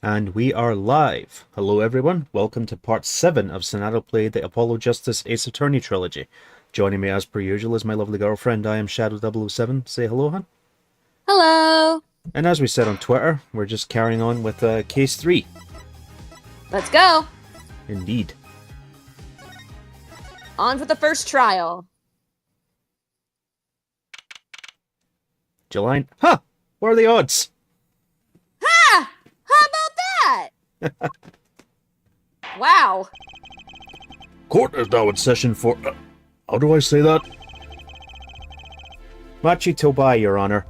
And we are live. Hello everyone, welcome to part 7 of Sonadow Play the Apollo Justice Ace Attorney Trilogy. Joining me as per usual is my lovely girlfriend, IMShadow 007. Say hello, hon. Hello. And as we said on Twitter, we're just carrying on with case 3. Let's go. Indeed. On for the first trial. Jeline. Huh! What are the odds? Ha! How about that? Wow. Court is now in session for... how do I say that? Machi Tobai, Your Honor.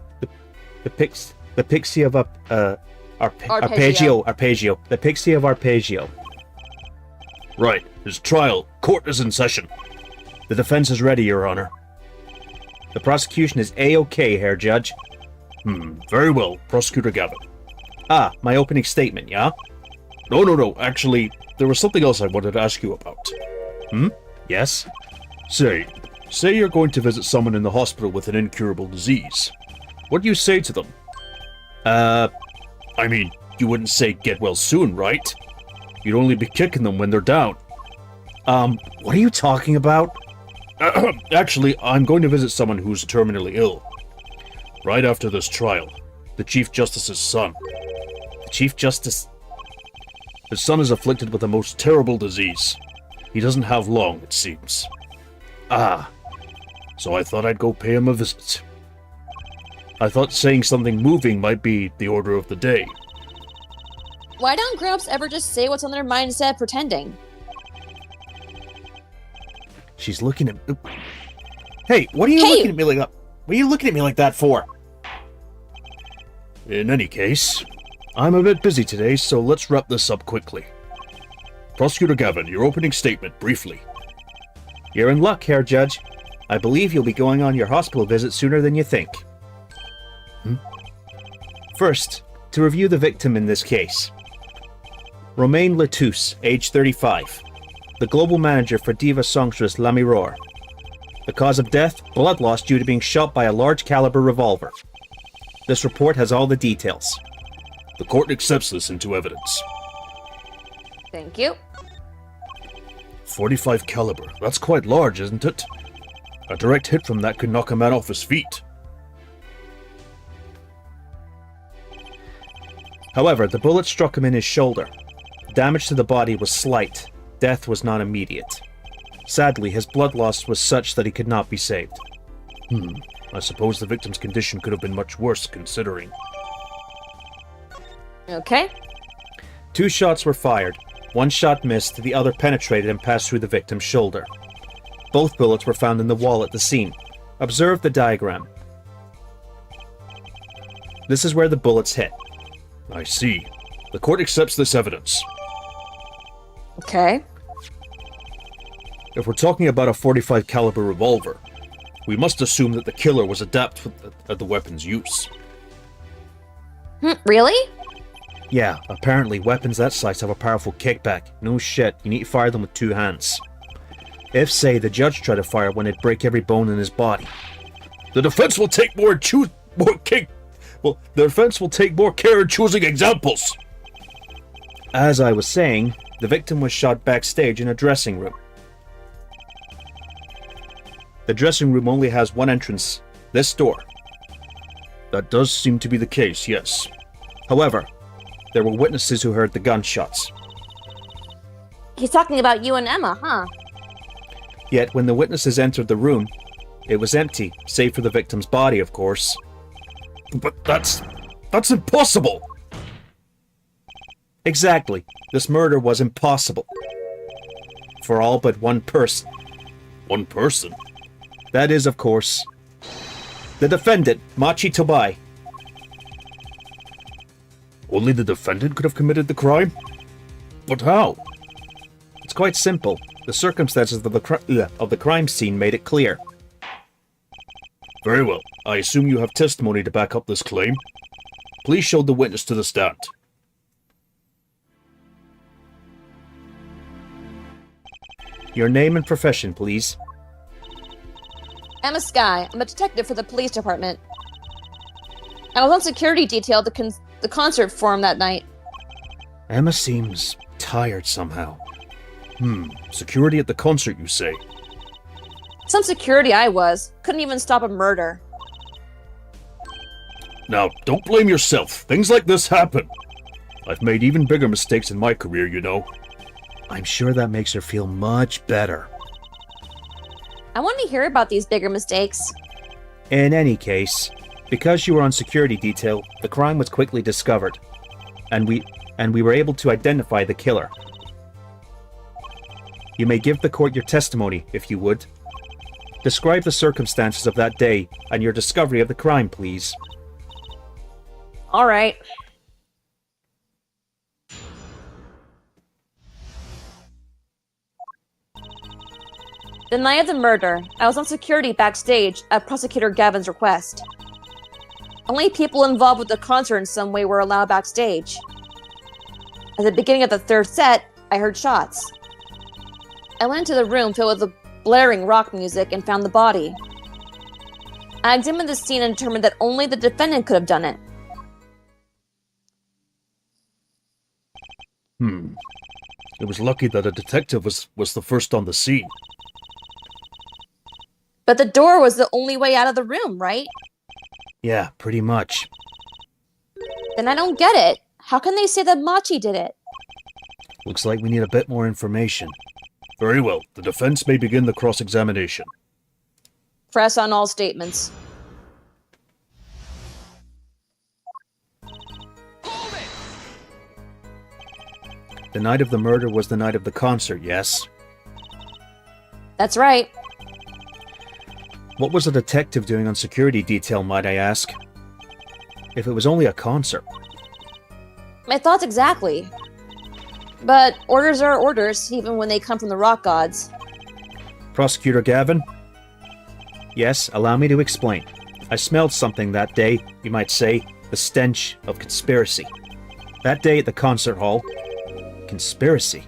The pixie of Arpeggio. Arpeggio. The pixie of Arpeggio. Right, his trial. Court is in session. The defense is ready, Your Honor. The prosecution is A-OK, Herr Judge. Very well, Prosecutor Gavin. Ah, my opening statement, yeah? No, actually, there was something else I wanted to ask you about. Yes? Say you're going to visit someone in the hospital with an incurable disease. What do you say to them? I mean, you wouldn't say get well soon, right? You'd only be kicking them when they're down. What are you talking about? Actually, I'm going to visit someone who's terminally ill. Right after this trial. The Chief Justice's son. The Chief Justice... His son is afflicted with a most terrible disease. He doesn't have long, it seems. So I thought I'd go pay him a visit. I thought saying something moving might be the order of the day. Why don't grown-ups ever just say what's on their mind instead of pretending? She's looking at... Hey, what are you looking at me like that? What are you looking at me like that for? In any case, I'm a bit busy today, so let's wrap this up quickly. Prosecutor Gavin, your opening statement, briefly. You're in luck, Herr Judge. I believe you'll be going on your hospital visit sooner than you think. First, to review the victim in this case. Romain Letouce, age 35. The global manager for diva songstress La Mirror. The cause of death, blood loss due to being shot by a large caliber revolver. This report has all the details. The court accepts this into evidence. Thank you. 45 caliber, that's quite large, isn't it? A direct hit from that could knock a man off his feet. However, the bullet struck him in his shoulder. Damage to the body was slight. Death was not immediate. Sadly, his blood loss was such that he could not be saved. I suppose the victim's condition could have been much worse, considering. Okay. 2 shots were fired. 1 shot missed, the other penetrated and passed through the victim's shoulder. Both bullets were found in the wall at the scene. Observe the diagram. This is where the bullets hit. I see. The court accepts this evidence. Okay. If we're talking about a 45 caliber revolver, we must assume that the killer was adept at the weapon's use. Really? Yeah, apparently weapons that size have a powerful kickback. No shit, you need to fire them with 2 hands. If, say, the judge tried to fire one, it'd break every bone in his body. The defense will take more care in choosing examples. As I was saying, the victim was shot backstage in a dressing room. The dressing room only has one entrance, this door. That does seem to be the case, yes. However, there were witnesses who heard the gunshots. He's talking about you and Emma, huh? Yet when the witnesses entered the room, it was empty, save for the victim's body, of course. But that's impossible! Exactly. This murder was impossible. For all but one person. One person? That is, of course, the defendant, Machi Tobai. Only the defendant could have committed the crime? But how? It's quite simple. The circumstances of the crime scene made it clear. Very well. I assume you have testimony to back up this claim. Please show the witness to the stand. Your name and profession, please. Emma Sky. I'm a detective for the police department. I was on security detail at the concert forum that night. Emma seems tired somehow. Security at the concert, you say? Some security I was. Couldn't even stop a murder. Now, don't blame yourself. Things like this happen. I've made even bigger mistakes in my career, you know. I'm sure that makes her feel much better. I want to hear about these bigger mistakes. In any case, because you were on security detail, the crime was quickly discovered, and we were able to identify the killer. You may give the court your testimony, if you would. Describe the circumstances of that day and your discovery of the crime, please. All right. The night of the murder, I was on security backstage at Prosecutor Gavin's request. Only people involved with the concert in some way were allowed backstage. At the beginning of the third set, I heard shots. I went into the room filled with the blaring rock music and found the body. I examined the scene and determined that only the defendant could have done it. It was lucky that a detective was the first on the scene. But the door was the only way out of the room, right? Yeah, pretty much. Then I don't get it. How can they say that Machi did it? Looks like we need a bit more information. Very well. The defense may begin the cross-examination. Press on all statements. The night of the murder was the night of the concert, yes? That's right. What was a detective doing on security detail, might I ask? If it was only a concert. My thoughts exactly. But orders are orders, even when they come from the rock gods. Prosecutor Gavin? Yes, allow me to explain. I smelled something that day, you might say, the stench of conspiracy. That day at the concert hall. Conspiracy?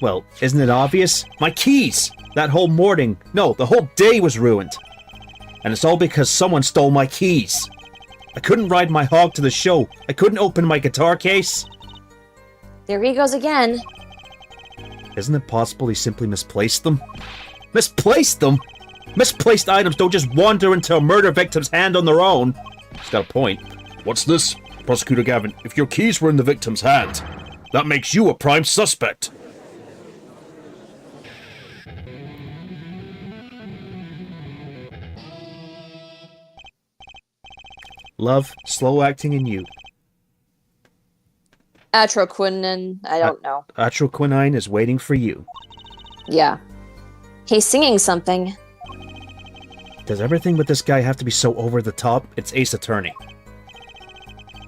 Well, isn't it obvious? My keys! That whole morning, no, the whole day was ruined. And it's all because someone stole my keys. I couldn't ride my hog to the show. I couldn't open my guitar case. There he goes again. Isn't it possible he simply misplaced them? Misplaced them? Misplaced items don't just wander into a murder victim's hand on their own. He's got a point. What's this? Prosecutor Gavin, if your keys were in the victim's hand, that makes you a prime suspect. Love, slow acting in you. Atroquinin, I don't know. Atroquinine is waiting for you. Yeah. He's singing something. Does everything with this guy have to be so over the top? It's Ace Attorney.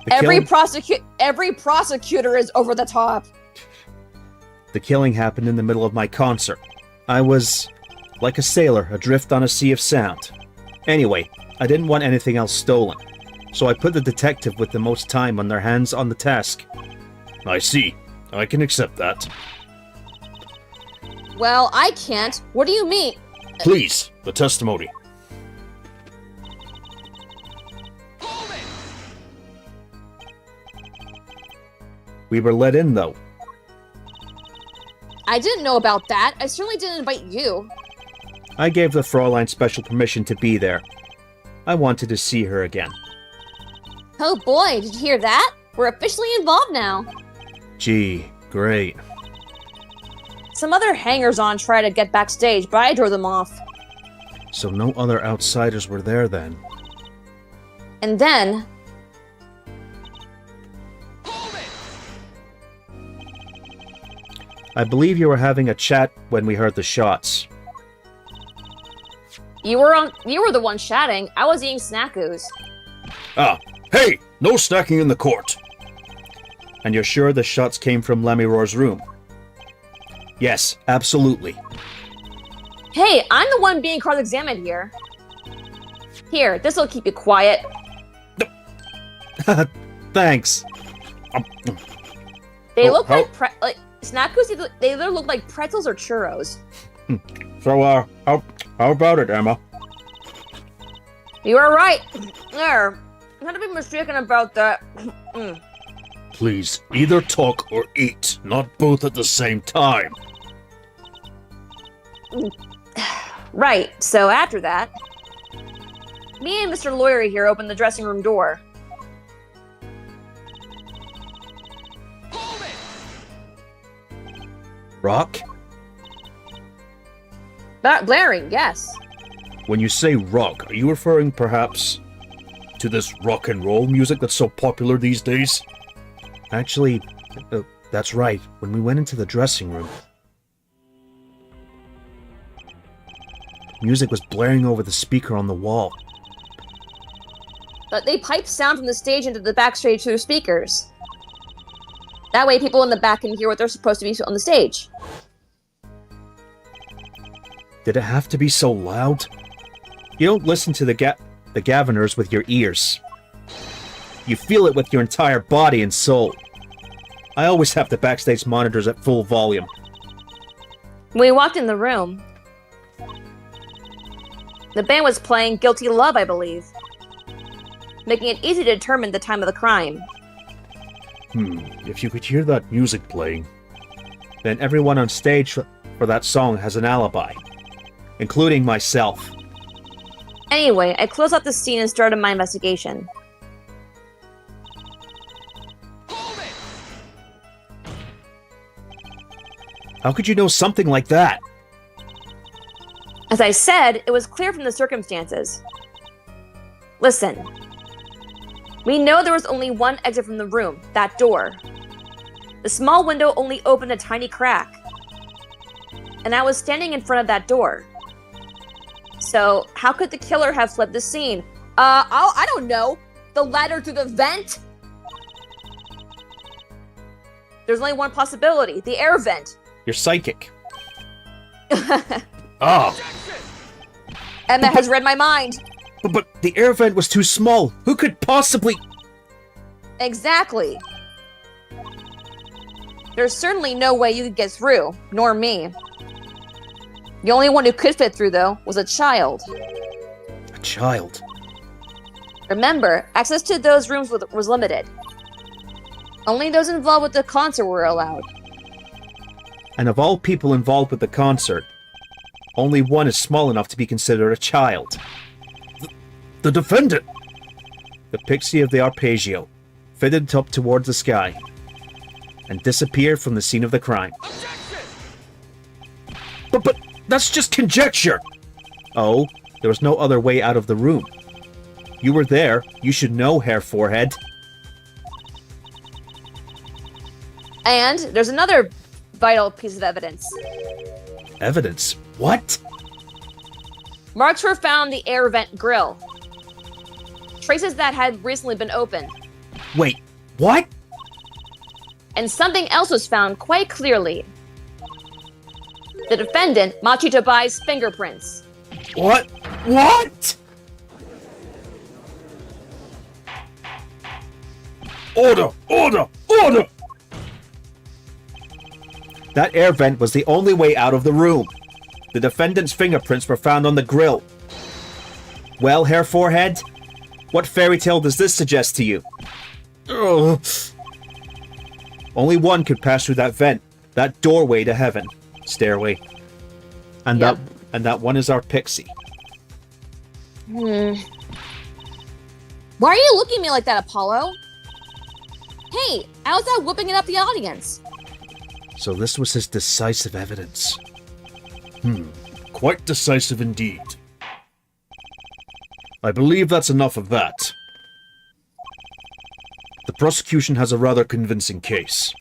Every prosecutor is over the top. The killing happened in the middle of my concert. I was like a sailor adrift on a sea of sound. Anyway, I didn't want anything else stolen, so I put the detective with the most time on their hands on the task. I see. I can accept that. Well, I can't. What do you mean? Please, the testimony. We were let in, though. I didn't know about that. I certainly didn't invite you. I gave the Fraulein special permission to be there. I wanted to see her again. Oh boy, did you hear that? We're officially involved now. Gee, great. Some other hangers-on tried to get backstage, but I drove them off. So no other outsiders were there then. And then... I believe you were having a chat when we heard the shots. You were the one chatting. I was eating snackoos. Ah, hey! No snacking in the court! And you're sure the shots came from Lamiror's room? Yes, absolutely. Hey, I'm the one being cross-examined here. Here, this'll keep you quiet. Thanks. They look like snackoos. They either look like pretzels or churros. So, how about it, Emma? You are right. There. Not to be mistaken about that. Please, either talk or eat, not both at the same time. Right, so after that, me and Mr. Lawyer here opened the dressing room door. Rock? Blaring, yes. When you say rock, are you referring perhaps to this rock and roll music that's so popular these days? Actually, that's right. When we went into the dressing room, music was blaring over the speaker on the wall. But they pipe sound from the stage into the backstage through speakers. That way people in the back can hear what they're supposed to be on the stage. Did it have to be so loud? You don't listen to the Gaviners with your ears. You feel it with your entire body and soul. I always have the backstage monitors at full volume. When we walked in the room, the band was playing Guilty Love, I believe, making it easy to determine the time of the crime. If you could hear that music playing, Then everyone on stage for that song has an alibi, including myself. Anyway, I closed out the scene and started my investigation. How could you know something like that? As I said, it was clear from the circumstances. Listen. We know there was only one exit from the room, that door. The small window only opened a tiny crack. And I was standing in front of that door. So, how could the killer have fled the scene? I don't know. The ladder through the vent? There's only one possibility, the air vent. You're psychic. ah, Emma has read my mind. But the air vent was too small. Who could possibly... Exactly. There's certainly no way you could get through, nor me. The only one who could fit through, though, was a child. A child? Remember, access to those rooms was limited. Only those involved with the concert were allowed. And of all people involved with the concert, only one is small enough to be considered a child. the defendant! The pixie of the arpeggio fitted up towards the sky and disappeared from the scene of the crime. But that's just conjecture! Oh, there was no other way out of the room. You were there. You should know, Hair Forehead. And there's another vital piece of evidence. Evidence? What? Marks were found in the air vent grill. Traces that had recently been opened. Wait, what? And something else was found quite clearly. The defendant, Machi Tabai's fingerprints. What? What? Order! Order! Order! That air vent was the only way out of the room. The defendant's fingerprints were found on the grill. Well, Hair Forehead, what fairy tale does this suggest to you? Ugh. Only one could pass through that vent, that doorway to heaven, stairway. And Yep. that one is our pixie. Why are you looking at me like that, Apollo? Hey, how's that whooping it up the audience? So this was his decisive evidence. Quite decisive indeed. I believe that's enough of that. The prosecution has a rather convincing case.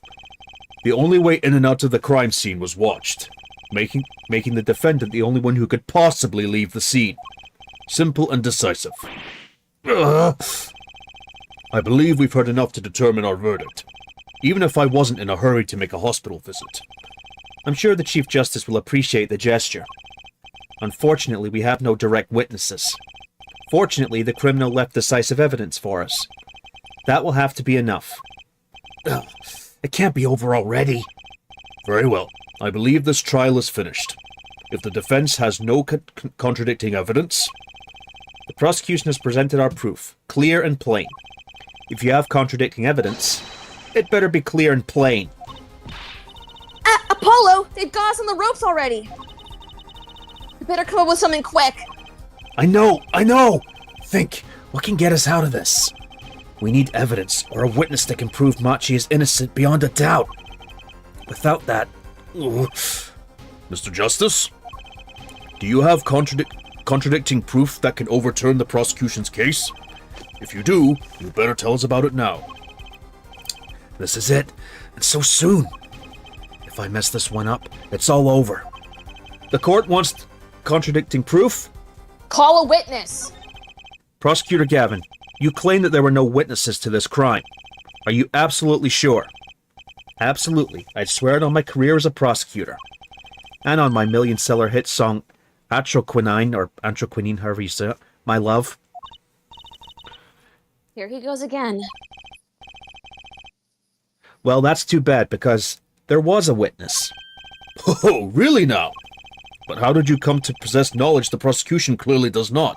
The only way in and out of the crime scene was watched, making the defendant the only one who could possibly leave the scene. Simple and decisive. Ugh. I believe we've heard enough to determine our verdict, even if I wasn't in a hurry to make a hospital visit. I'm sure the Chief Justice will appreciate the gesture. Unfortunately, we have no direct witnesses. Fortunately, the criminal left decisive evidence for us. That will have to be enough. Ugh. It can't be over already. Very well. I believe this trial is finished. If the defense has no contradicting evidence... The prosecution has presented our proof, clear and plain. If you have contradicting evidence, It better be clear and plain. Apollo! They've got us on the ropes already! We better come up with something quick! I know! Think, what can get us out of this? We need evidence, or a witness that can prove Machi is innocent beyond a doubt. Without that... Mr. Justice? Do you have contradicting proof that can overturn the prosecution's case? If you do, you better tell us about it now. This is it, and so soon. If I mess this one up, it's all over. The court wants contradicting proof? Call a witness! Prosecutor Gavin, you claim that there were no witnesses to this crime. Are you absolutely sure? Absolutely. I'd swear it on my career as a prosecutor. And on my million-seller hit song, Atroquinine, or Antroquinine, however you say it, My Love. Here he goes again. Well, that's too bad, because there was a witness. Oh, really now? But how did you come to possess knowledge the prosecution clearly does not?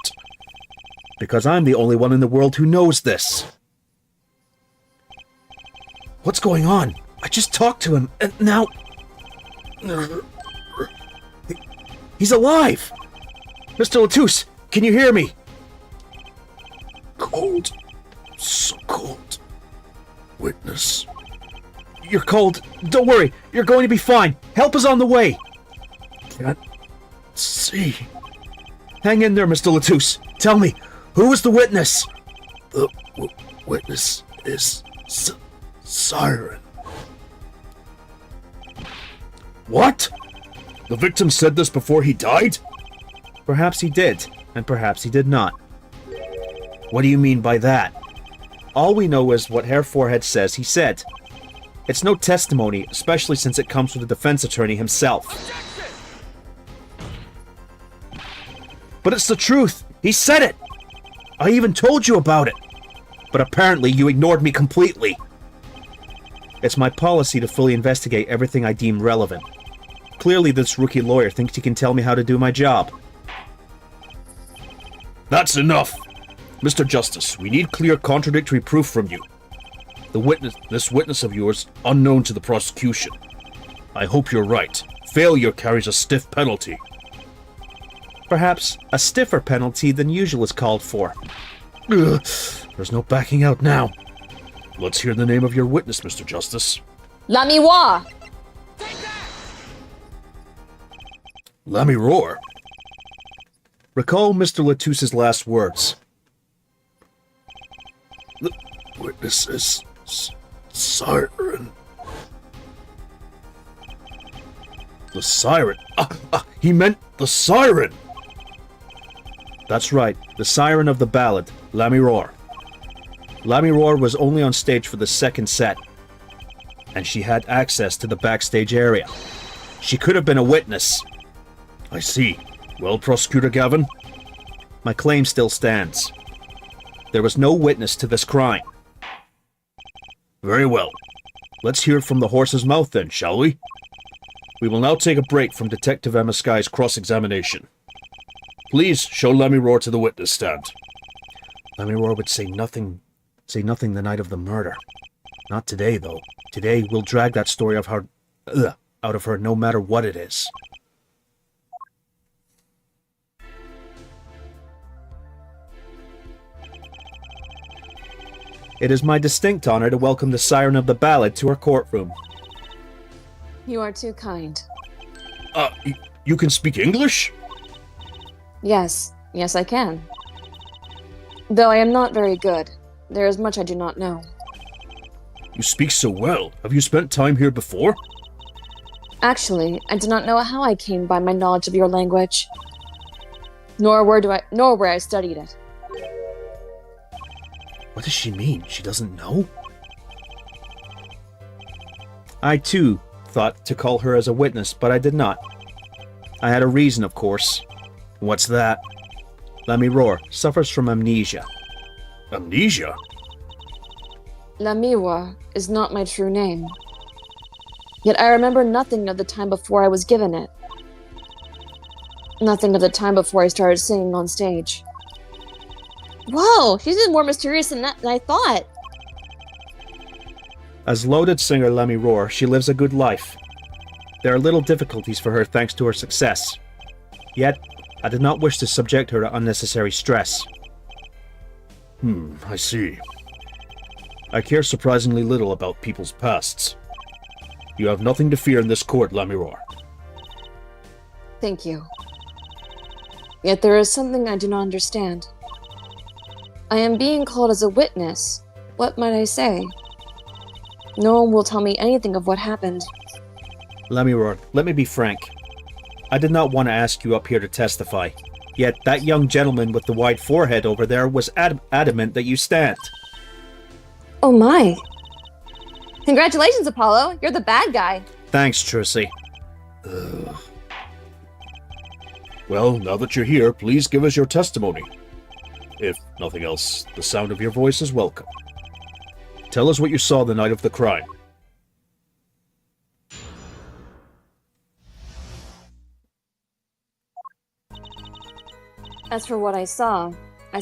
Because I'm the only one in the world who knows this. What's going on? I just talked to him, and now... He's alive! Mr. Latouche, can you hear me? Cold. So cold. Witness. You're cold. Don't worry, you're going to be fine. Help is on the way. Can't see. Hang in there, Mr. Latouche. Tell me, who was the witness? The witness is Siren. What? The victim said this before he died? Perhaps he did, and perhaps he did not. What do you mean by that? All we know is what Herr Forehead says he said. It's no testimony, especially since it comes from the defense attorney himself. But it's the truth! He said it! I even told you about it! But apparently you ignored me completely. It's my policy to fully investigate everything I deem relevant. Clearly this rookie lawyer thinks he can tell me how to do my job. That's enough! Mr. Justice, we need clear contradictory proof from you. This witness of yours, unknown to the prosecution. I hope you're right. Failure carries a stiff penalty. Perhaps a stiffer penalty than usual is called for. Ugh, there's no backing out now. Let's hear the name of your witness, Mr. Justice. Lamiwa! Lamiroir? Recall Mr. Latouche's last words. The witness is Siren. The Siren? He meant the Siren! That's right, the siren of the ballad, Lamiroir. Lamiroir was only on stage for the second set, and she had access to the backstage area. She could have been a witness. I see. Well, Prosecutor Gavin? My claim still stands. There was no witness to this crime. Very well. Let's hear it from the horse's mouth then, shall we? We will now take a break from Detective Emma Sky's cross-examination. Please show Lamiroir to the witness stand. Lamiroir would say nothing the night of the murder. Not today, though. Today, we'll drag that story out of her no matter what it is. It is my distinct honor to welcome the siren of the ballad to our courtroom. You are too kind. You can speak English? Yes, I can. Though I am not very good. There is much I do not know. You speak so well. Have you spent time here before? Actually, I do not know how I came by my knowledge of your language. Nor where I studied it. What does she mean? She doesn't know? I, too, thought to call her as a witness, but I did not. I had a reason, of course. What's that? Lamiroir suffers from amnesia. Amnesia? Lamiwa is not my true name. Yet I remember nothing of the time before I was given it. Nothing of the time before I started singing on stage. Whoa, she's even more mysterious than I thought. As loaded singer Lemmy Roar, she lives a good life. There are little difficulties for her thanks to her success. Yet, I did not wish to subject her to unnecessary stress. I see. I care surprisingly little about people's pasts. You have nothing to fear in this court, Lemmy Roar. Thank you. Yet there is something I do not understand. I am being called as a witness. What might I say? No one will tell me anything of what happened. Lemmy Roar, let me be frank. I did not want to ask you up here to testify. Yet that young gentleman with the wide forehead over there was adamant that you stand. Oh my! Congratulations, Apollo! You're the bad guy! Thanks, Trucy. Well, now that you're here, please give us your testimony. If nothing else, the sound of your voice is welcome. Tell us what you saw the night of the crime. As for what I saw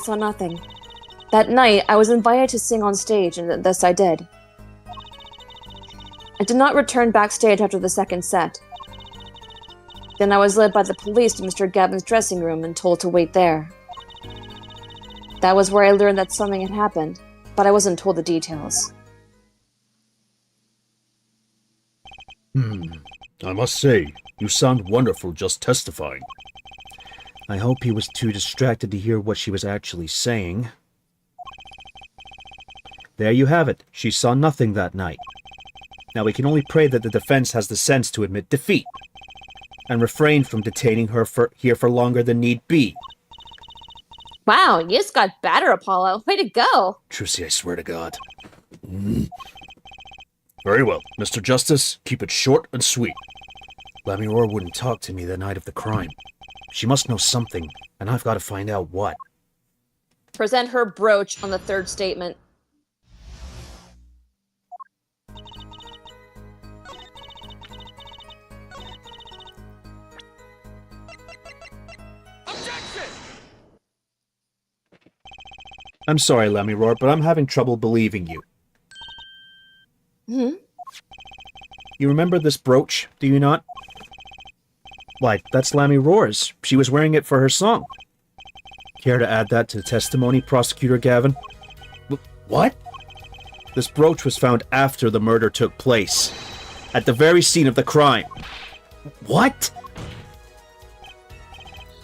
nothing. That night, I was invited to sing on stage, and thus I did. I did not return backstage after the second set. Then I was led by the police to Mr. Gavin's dressing room and told to wait there. That was where I learned that something had happened, but I wasn't told the details. I must say, you sound wonderful just testifying. I hope he was too distracted to hear what she was actually saying. There you have it. She saw nothing that night. Now we can only pray that the defense has the sense to admit defeat and refrain from detaining her here for longer than need be. Wow, you just got better, Apollo. Way to go! Trucy, I swear to God. Very well. Mr. Justice, keep it short and sweet. Lemmy Roar wouldn't talk to me the night of the crime. She must know something, and I've got to find out what. Present her brooch on the third statement. I'm sorry, Lemmy Roar, but I'm having trouble believing you. You remember this brooch, do you not? Why, that's Lemmy Roar's. She was wearing it for her song. Care to add that to the testimony, Prosecutor Gavin? What? This brooch was found after the murder took place. At the very scene of the crime. What?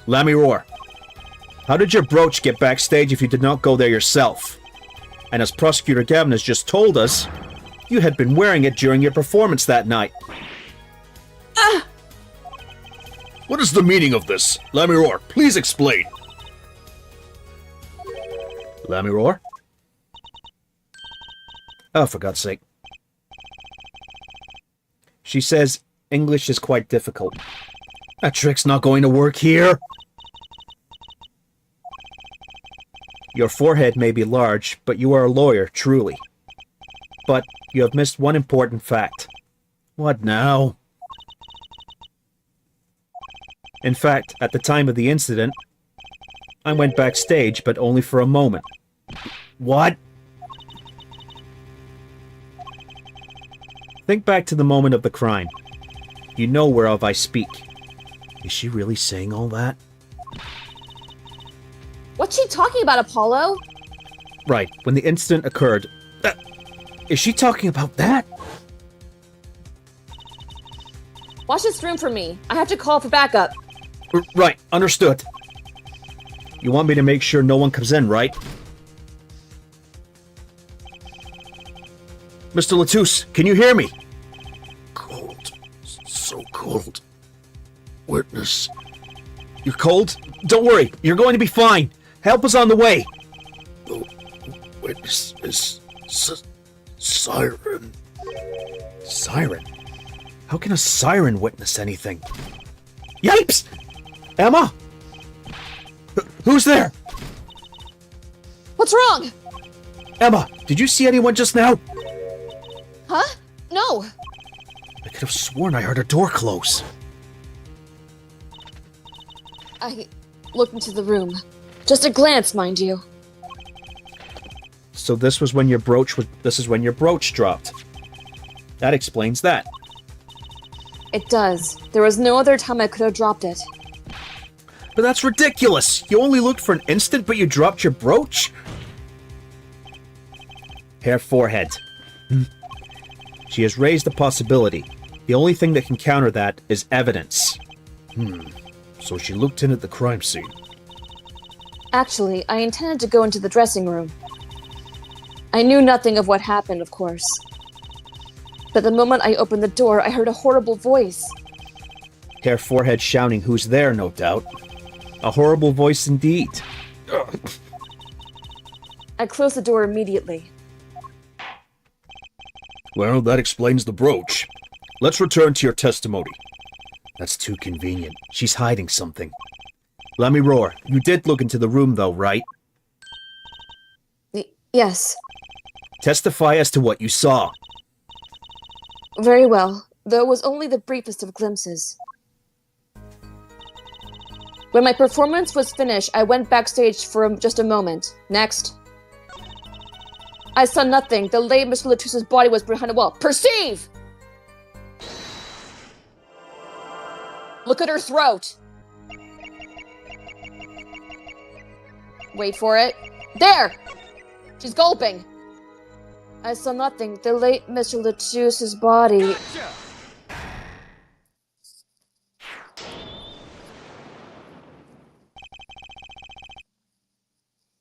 Lemmy Roar, how did your brooch get backstage if you did not go there yourself? And as Prosecutor Gavin has just told us, you had been wearing it during your performance that night. What is the meaning of this? Lemmy Roar, please explain. Lemmy Roar? Oh, for God's sake. She says English is quite difficult. That trick's not going to work here. Your forehead may be large, but you are a lawyer, truly. But you have missed one important fact. What now? In fact, at the time of the incident, I went backstage, but only for a moment. What? Think back to the moment of the crime. You know whereof I speak. Is she really saying all that? What's she talking about, Apollo? Right, when the incident occurred. Is she talking about that? Watch this room for me. I have to call for backup. Right, understood. You want me to make sure no one comes in, right? Mr. Latouche, can you hear me? Cold. So cold. Witness. You're cold? Don't worry, you're going to be fine. Help is on the way. The witness is Siren. Siren? How can a siren witness anything? Yipes! Emma? Who's there? What's wrong? Emma, did you see anyone just now? Huh? No. I could have sworn I heard a door close. I looked into the room. Just a glance, mind you. So this is when your brooch dropped. That explains that. It does. There was no other time I could have dropped it. But that's ridiculous! You only looked for an instant, but you dropped your brooch? Hair forehead. She has raised the possibility. The only thing that can counter that is evidence. So she looked in at the crime scene. Actually, I intended to go into the dressing room. I knew nothing of what happened, of course. But the moment I opened the door, I heard a horrible voice. Hair forehead shouting who's there, no doubt. A horrible voice indeed. I closed the door immediately. Well, that explains the brooch. Let's return to your testimony. That's too convenient. She's hiding something. Let me roar. You did look into the room though, right? Yes. Testify as to what you saw. Very well, though it was only the briefest of glimpses. When my performance was finished, I went backstage for just a moment. Next. I saw nothing. The late Mr. Latuse's body was behind a wall. Perceive! Look at her throat! Wait for it. There! She's gulping! I saw nothing. The late Mr. Latuse's body...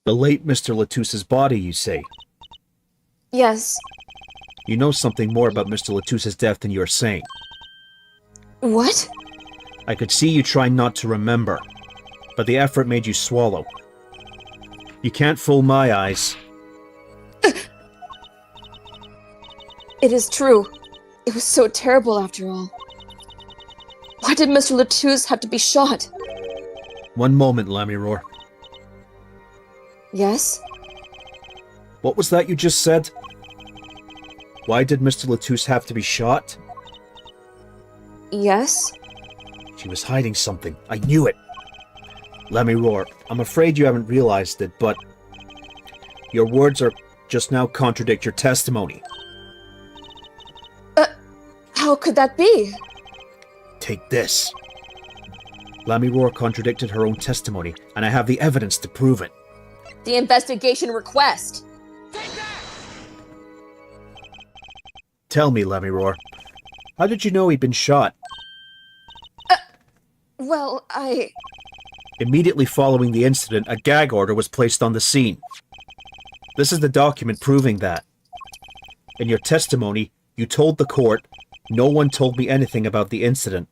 The late Mr. Latuse's body, you say? Yes. You know something more about Mr. Latuse's death than you're saying. What? I could see you trying not to remember, but the effort made you swallow. You can't fool my eyes. It is true. It was so terrible after all. Why did Mr. Latuse have to be shot? One moment, Lamiroar. Yes? What was that you just said? Why did Mr. Latuse have to be shot? Yes? She was hiding something. I knew it. Lamiroar, I'm afraid you haven't realized it, but your words are just now contradict your testimony. How could that be? Take this. Lamiroar contradicted her own testimony, and I have the evidence to prove it. The investigation request. Tell me, Lamiroar, how did you know he'd been shot? Well, Immediately following the incident, a gag order was placed on the scene. This is the document proving that. In your testimony, you told the court, "No one told me anything about the incident."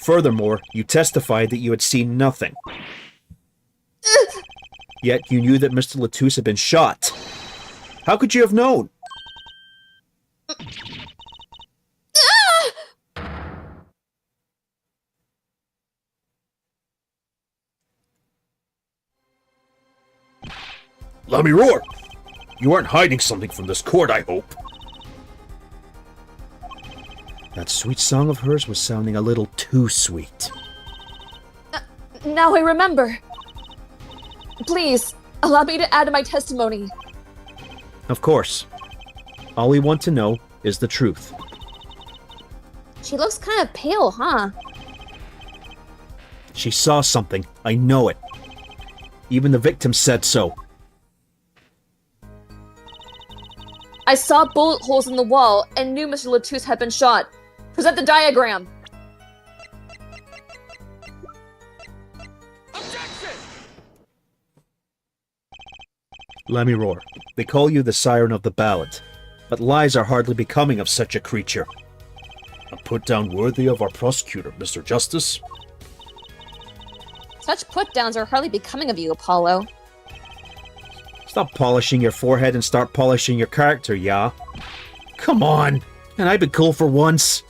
Furthermore, you testified that you had seen nothing. Yet you knew that Mr. Latuse had been shot. How could you have known? Lamiroar! You aren't hiding something from this court, I hope. That sweet song of hers was sounding a little too sweet. now I remember. Please, allow me to add to my testimony. Of course. All we want to know is the truth. She looks kind of pale, huh? She saw something. I know it. Even the victim said so. I saw bullet holes in the wall and knew Mr. Latuse had been shot. Present the diagram. Lamiroar, they call you the siren of the ballad, but lies are hardly becoming of such a creature. A put-down worthy of our prosecutor, Mr. Justice. Such put-downs are hardly becoming of you, Apollo. Stop polishing your forehead and start polishing your character, yeah? Come on! And I've been cool for once.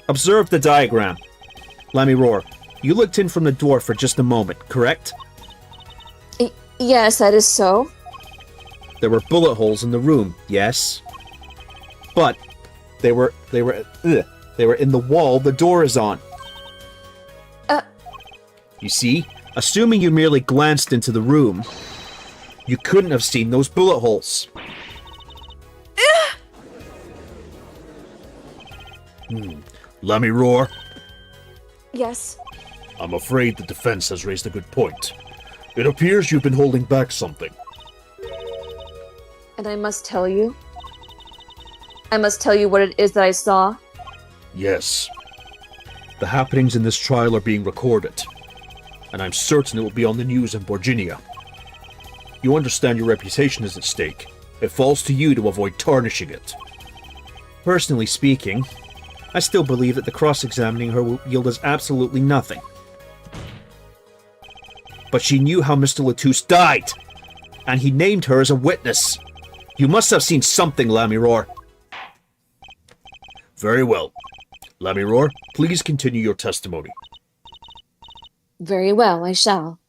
Observe the diagram. Lamiroar, you looked in from the door for just a moment, correct? Yes, that is so. There were bullet holes in the room, yes? But they were in the wall the door is on. You see, assuming you merely glanced into the room, you couldn't have seen those bullet holes. Lamiroar, Yes. I'm afraid the defense has raised a good point. It appears you've been holding back something. And I must tell you? I must tell you what it is that I saw? Yes. The happenings in this trial are being recorded, and I'm certain it will be on the news in Borginia. You understand your reputation is at stake. It falls to you to avoid tarnishing it. Personally speaking, I still believe that the cross-examining her will yield us absolutely nothing. But she knew how Mr. Latouche died, and he named her as a witness. You must have seen something, Lamiroar. Very well. Lamiroar, please continue your testimony. Very well, I shall.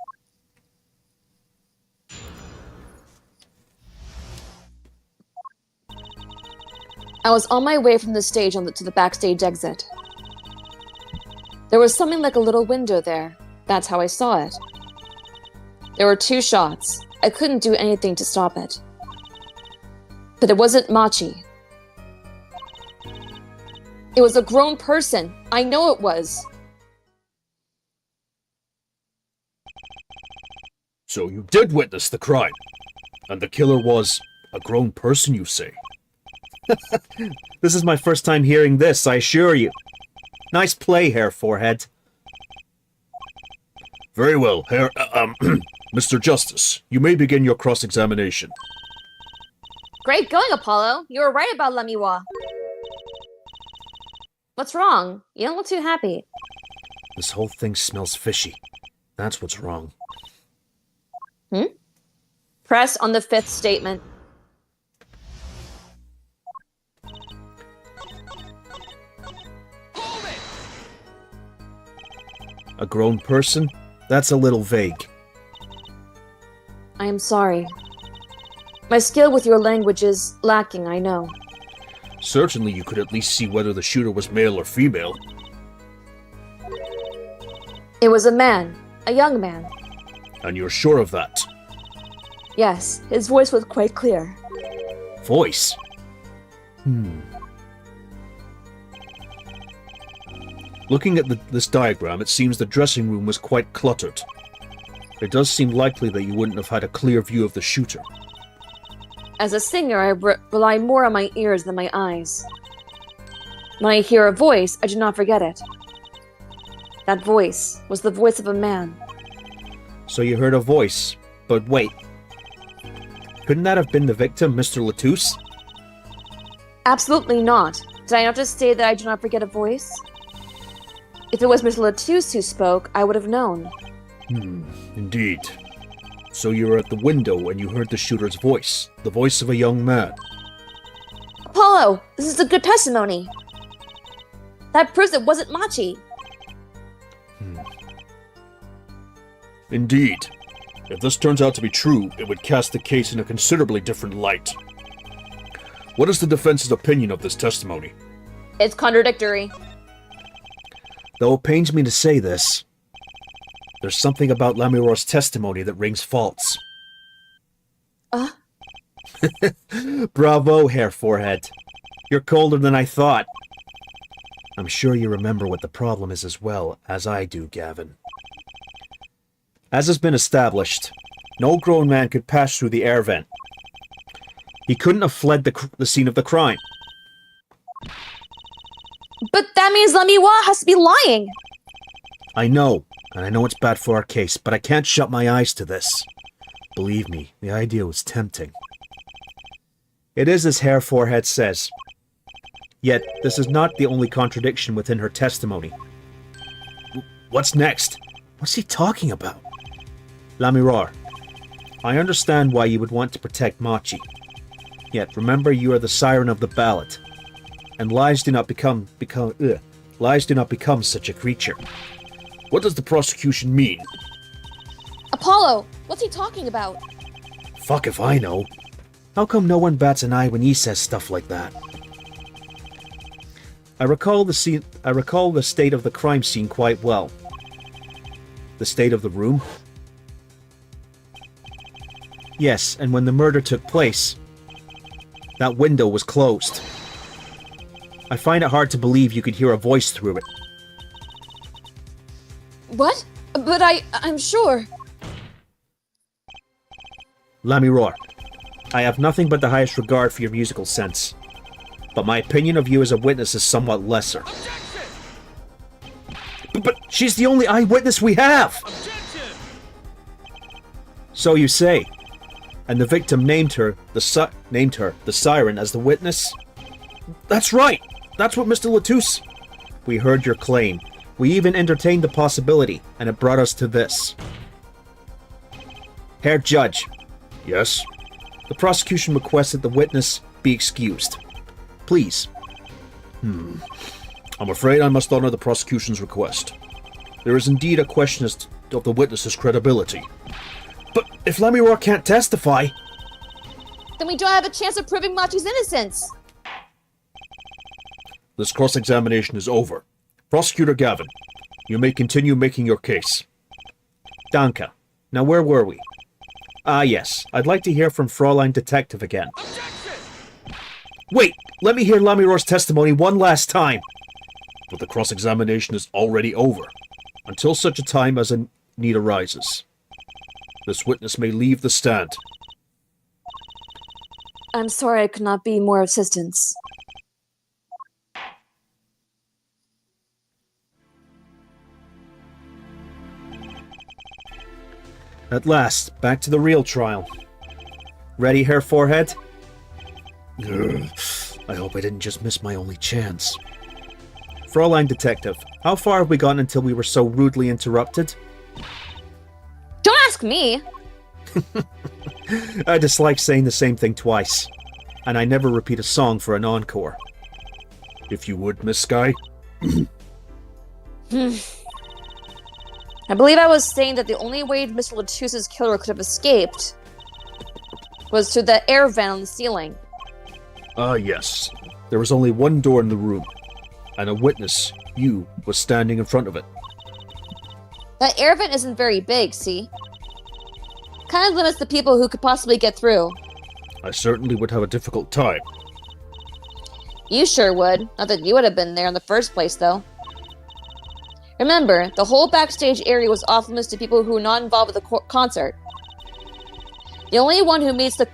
I was on my way from the stage to the backstage exit. There was something like a little window there. That's how I saw it. There were 2 shots. I couldn't do anything to stop it. But it wasn't Machi. It was a grown person. I know it was. So you did witness the crime, and the killer was a grown person, you say? This is my first time hearing this, I assure you. Nice play, Hair Forehead. Very well, Mr. Justice, you may begin your cross-examination. Great going, Apollo. You were right about Lemiwa. What's wrong? You don't look too happy. This whole thing smells fishy. That's what's wrong. Press on the 5th statement. A grown person? That's a little vague. I am sorry. My skill with your language is lacking, I know. Certainly you could at least see whether the shooter was male or female. It was a man. A young man. And you're sure of that? Yes, his voice was quite clear. Voice? Looking at this diagram, it seems the dressing room was quite cluttered. It does seem likely that you wouldn't have had a clear view of the shooter. As a singer, I rely more on my ears than my eyes. When I hear a voice, I do not forget it. That voice was the voice of a man. So you heard a voice, but wait. Couldn't that have been the victim, Mr. Latouche? Absolutely not. Did I not just say that I do not forget a voice? If it was Mr. Latouche who spoke, I would have known. Indeed. So you were at the window and you heard the shooter's voice, the voice of a young man. Apollo, this is a good testimony. That proves it wasn't Machi. Indeed. If this turns out to be true, it would cast the case in a considerably different light. What is the defense's opinion of this testimony? It's contradictory. Though it pains me to say this, there's something about Lamiroar's testimony that rings false. Bravo, Hair Forehead. You're colder than I thought. I'm sure you remember what the problem is as well as I do, Gavin. As has been established, no grown man could pass through the air vent. He couldn't have fled the scene of the crime. But that means Lemiwa has to be lying. I know, and I know it's bad for our case, but I can't shut my eyes to this. Believe me, the idea was tempting. It is as Hair Forehead says. Yet, this is not the only contradiction within her testimony. What's next? What's he talking about? Lamiroar, I understand why you would want to protect Machi. Yet, remember you are the siren of the ballot, and lies do not become such a creature. What does the prosecution mean? Apollo, what's he talking about? Fuck if I know. How come no one bats an eye when he says stuff like that? I recall the state of the crime scene quite well. The state of the room? Yes, and when the murder took place, that window was closed. I find it hard to believe you could hear a voice through it. What? But I'm sure. Lamiror, I have nothing but the highest regard for your musical sense, but my opinion of you as a witness is somewhat lesser. But she's the only eyewitness we have! Objection! So you say. And the victim named her the siren as the witness? That's right! That's what Mr. Latouche... We heard your claim. We even entertained the possibility, and it brought us to this. Herr Judge. Yes? The prosecution requests that the witness be excused. Please. I'm afraid I must honor the prosecution's request. There is indeed a question as to the witness's credibility. But if Lamiror can't testify... Then we don't have a chance of proving Machi's innocence. This cross-examination is over. Prosecutor Gavin, you may continue making your case. Danke. Now where were we? Ah yes, I'd like to hear from Fraulein Detective again. Objection! Wait, let me hear Lamiror's testimony one last time. But the cross-examination is already over, until such a time as a need arises. This witness may leave the stand. I'm sorry I could not be more assistance. At last, back to the real trial. Ready, Herr Forehead? I hope I didn't just miss my only chance. Fraulein Detective, how far have we gone until we were so rudely interrupted? Don't ask me! I dislike saying the same thing twice. And I never repeat a song for an encore. If you would, Miss Sky. I believe I was saying that the only way Mr. Latouche's killer could have escaped was through the air vent on the ceiling. Ah, yes. There was only one door in the room, and a witness, you, was standing in front of it. That air vent isn't very big, see? Kind of limits the people who could possibly get through. I certainly would have a difficult time. You sure would. Not that you would have been there in the first place, though. Remember, the whole backstage area was off limits to people who were not involved with the concert. The only one who meets the...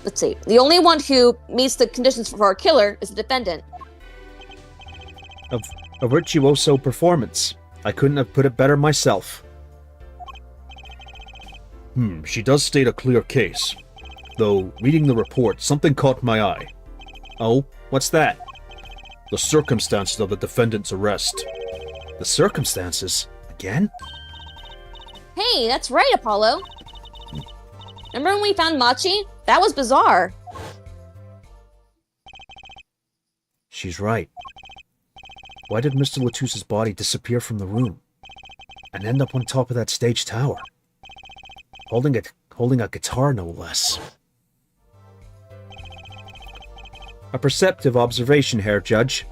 The only one who meets the conditions for our killer is the defendant. A virtuoso performance. I couldn't have put it better myself. She does state a clear case. Though, reading the report, something caught my eye. Oh, what's that? The circumstances of the defendant's arrest. The circumstances? Again? Hey, that's right, Apollo. Remember when we found Machi? That was bizarre. She's right. Why did Mr. Latouche's body disappear from the room? And end up on top of that stage tower? Holding a guitar, no less. A perceptive observation, Herr Judge.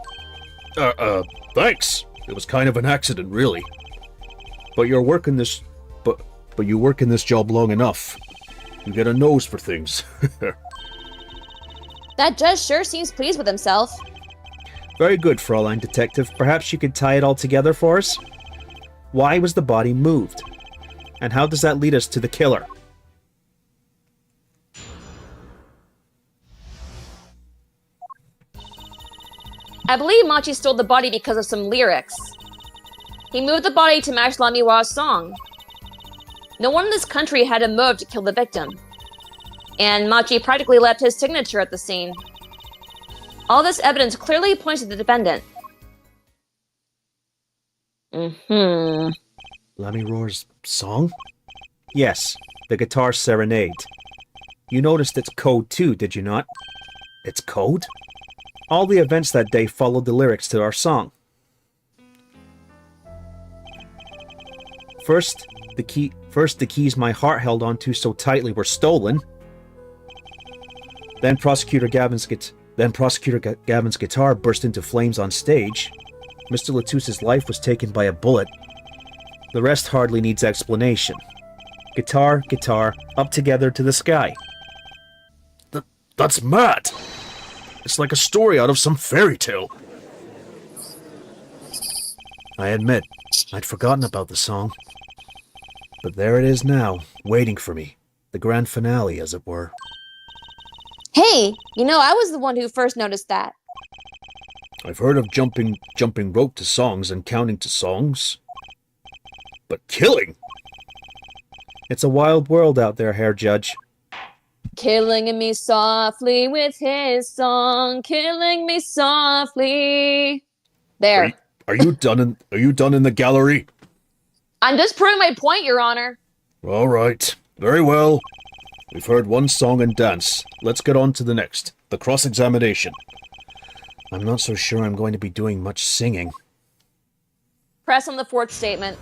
Thanks. It was kind of an accident, really. But you're working this... But you work in this job long enough. You get a nose for things. That judge sure seems pleased with himself. Very good, Fraulein Detective. Perhaps you could tie it all together for us? Why was the body moved? And how does that lead us to the killer? I believe Machi stole the body because of some lyrics. He moved the body to match Lamiror's song. No one in this country had a motive to kill the victim. And Machi practically left his signature at the scene. All this evidence clearly points to the defendant. Lamiror's song? Yes, the guitar serenade. You noticed its code too, did you not? Its code? All the events that day followed the lyrics to our song. First, the keys my heart held onto so tightly were stolen. Then Prosecutor Gavin's guitar burst into flames on stage. Mr. Latouche's life was taken by a bullet. The rest hardly needs explanation. Guitar, up together to the sky. That's mad! It's like a story out of some fairy tale. I admit, I'd forgotten about the song. But there it is now, waiting for me. The grand finale, as it were. Hey, I was the one who first noticed that. I've heard of jumping rope to songs and counting to songs. But killing? It's a wild world out there, Herr Judge. Killing me softly with his song, killing me softly. There. Are you done in the gallery? I'm just proving my point, Your Honor. All right. Very well. We've heard one song and dance. Let's get on to the next. The cross-examination. I'm not so sure I'm going to be doing much singing. Press on the fourth statement.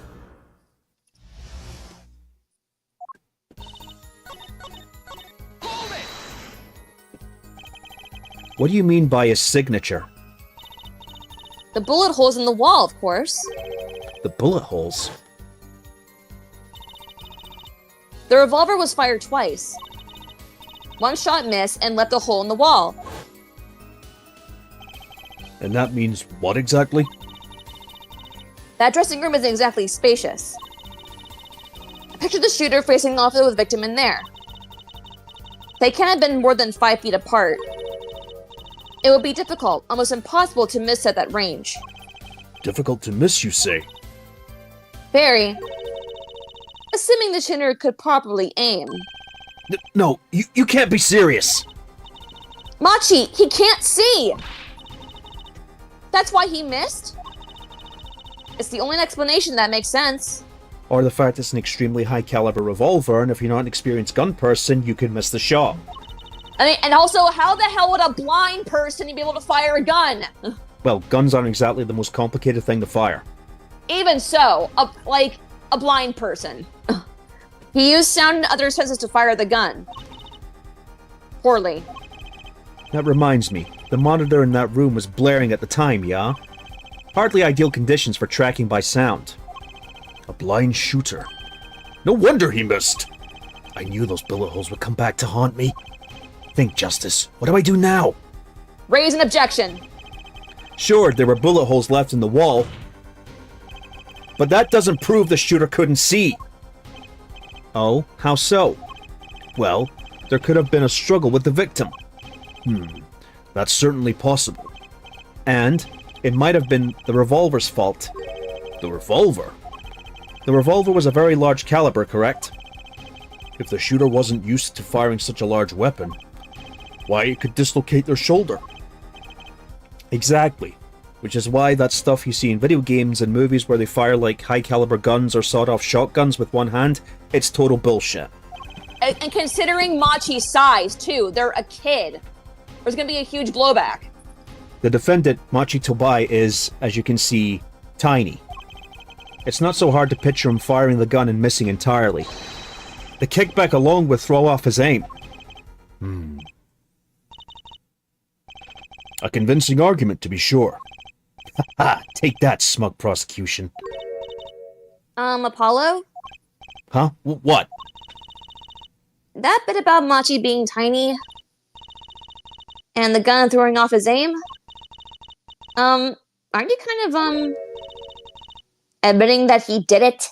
What do you mean by a signature? The bullet holes in the wall, of course. The bullet holes? The revolver was fired twice. One shot missed and left a hole in the wall. And that means what exactly? That dressing room isn't exactly spacious. Picture the shooter facing off with the victim in there. They can't have been more than 5 feet apart. It would be difficult, almost impossible to miss at that range. Difficult to miss, you say? Very. Assuming the shooter could properly aim. No, you can't be serious! Machi, he can't see! That's why he missed? It's the only explanation that makes sense. Or the fact it's an extremely high-caliber revolver, and if you're not an experienced gun person, you can miss the shot. And also, how the hell would a blind person be able to fire a gun? Well, guns aren't exactly the most complicated thing to fire. Even so, a blind person. He used sound and other senses to fire the gun. Poorly. That reminds me, the monitor in that room was blaring at the time, yeah? Hardly ideal conditions for tracking by sound. A blind shooter. No wonder he missed. I knew those bullet holes would come back to haunt me. Think, Justice. What do I do now? Raise an objection. Sure, there were bullet holes left in the wall. But that doesn't prove the shooter couldn't see. Oh, how so? Well, there could have been a struggle with the victim. That's certainly possible. And it might have been the revolver's fault. The revolver? The revolver was a very large caliber, correct? If the shooter wasn't used to firing such a large weapon, why, it could dislocate their shoulder. Exactly. Which is why that stuff you see in video games and movies where they fire like high-caliber guns or sawed-off shotguns with one hand, it's total bullshit. And considering Machi's size, too, they're a kid. There's gonna be a huge blowback. The defendant, Machi Tobai, is, as you can see, tiny. It's not so hard to picture him firing the gun and missing entirely. The kickback alone would throw off his aim. A convincing argument, to be sure. Ha! Take that, smug prosecution. Apollo? Huh? What? That bit about Machi being tiny and the gun throwing off his aim? Aren't you kind of, admitting that he did it?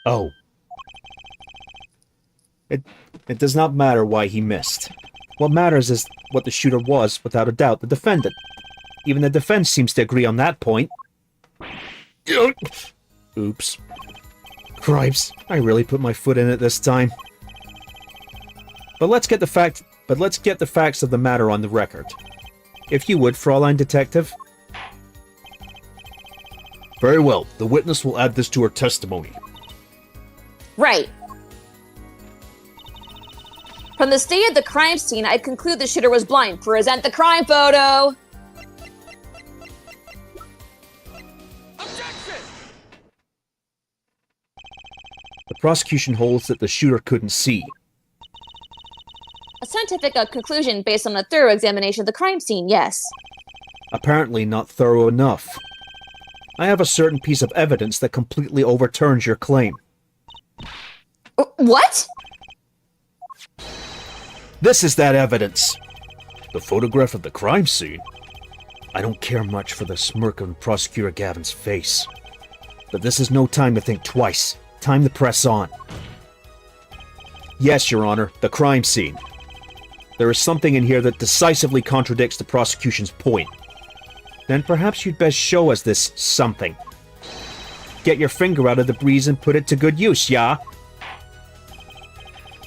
Oh. It does not matter why he missed. What matters is what the shooter was, without a doubt, the defendant. Even the defense seems to agree on that point. Oops. Cripes, I really put my foot in it this time. But let's get the facts of the matter on the record. If you would, Fraulein Detective. Very well. The witness will add this to her testimony. Right. From the state of the crime scene, I'd conclude the shooter was blind. Present the crime photo! The prosecution holds that the shooter couldn't see. A scientific conclusion based on a thorough examination of the crime scene, yes. Apparently not thorough enough. I have a certain piece of evidence that completely overturns your claim. What? This is that evidence. The photograph of the crime scene? I don't care much for the smirk on Prosecutor Gavin's face. But this is no time to think twice. Time to press on. Yes, Your Honor, the crime scene. There is something in here that decisively contradicts the prosecution's point. Then perhaps you'd best show us this something. Get your finger out of the breeze and put it to good use, yeah?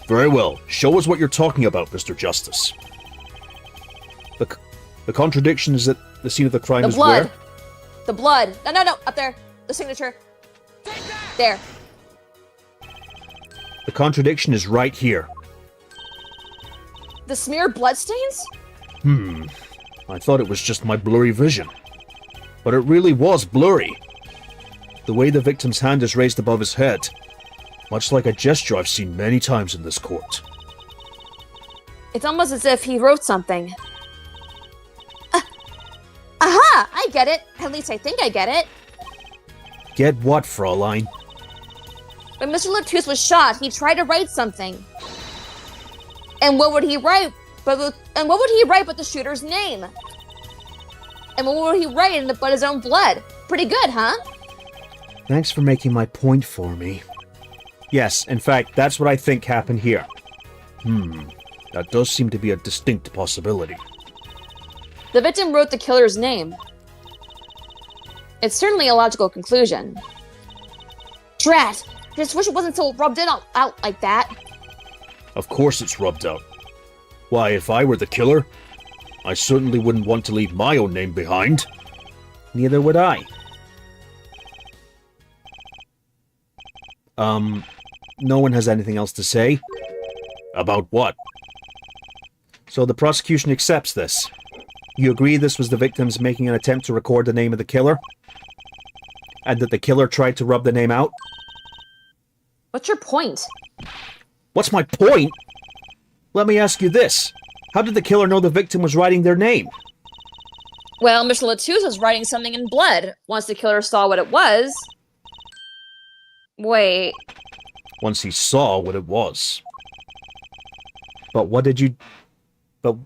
Very well. Show us what you're talking about, Mr. Justice. The contradiction is that the scene of the crime is blood. where? The blood. No, up there. The signature. There. The contradiction is right here. The smeared bloodstains? I thought it was just my blurry vision. But it really was blurry. The way the victim's hand is raised above his head. Much like a gesture I've seen many times in this court. It's almost as if he wrote something. Aha! I get it. At least I think I get it. Get what, Fraulein? When Mr. Latouche was shot, he tried to write something. And what would he write? But the shooter's name? And what would he write but his own blood? Pretty good, huh? Thanks for making my point for me. Yes, in fact, that's what I think happened here. That does seem to be a distinct possibility. The victim wrote the killer's name. It's certainly a logical conclusion. Drat! I just wish it wasn't so rubbed out like that. Of course it's rubbed out. Why, if I were the killer, I certainly wouldn't want to leave my own name behind. Neither would I. No one has anything else to say? About what? So the prosecution accepts this. You agree this was the victims making an attempt to record the name of the killer? And that the killer tried to rub the name out? What's your point? What's my point? Let me ask you this. How did the killer know the victim was writing their name? Well, Mr. Latouche was writing something in blood. Once the killer saw what it was... Wait. Once he saw what it was. But what did you... But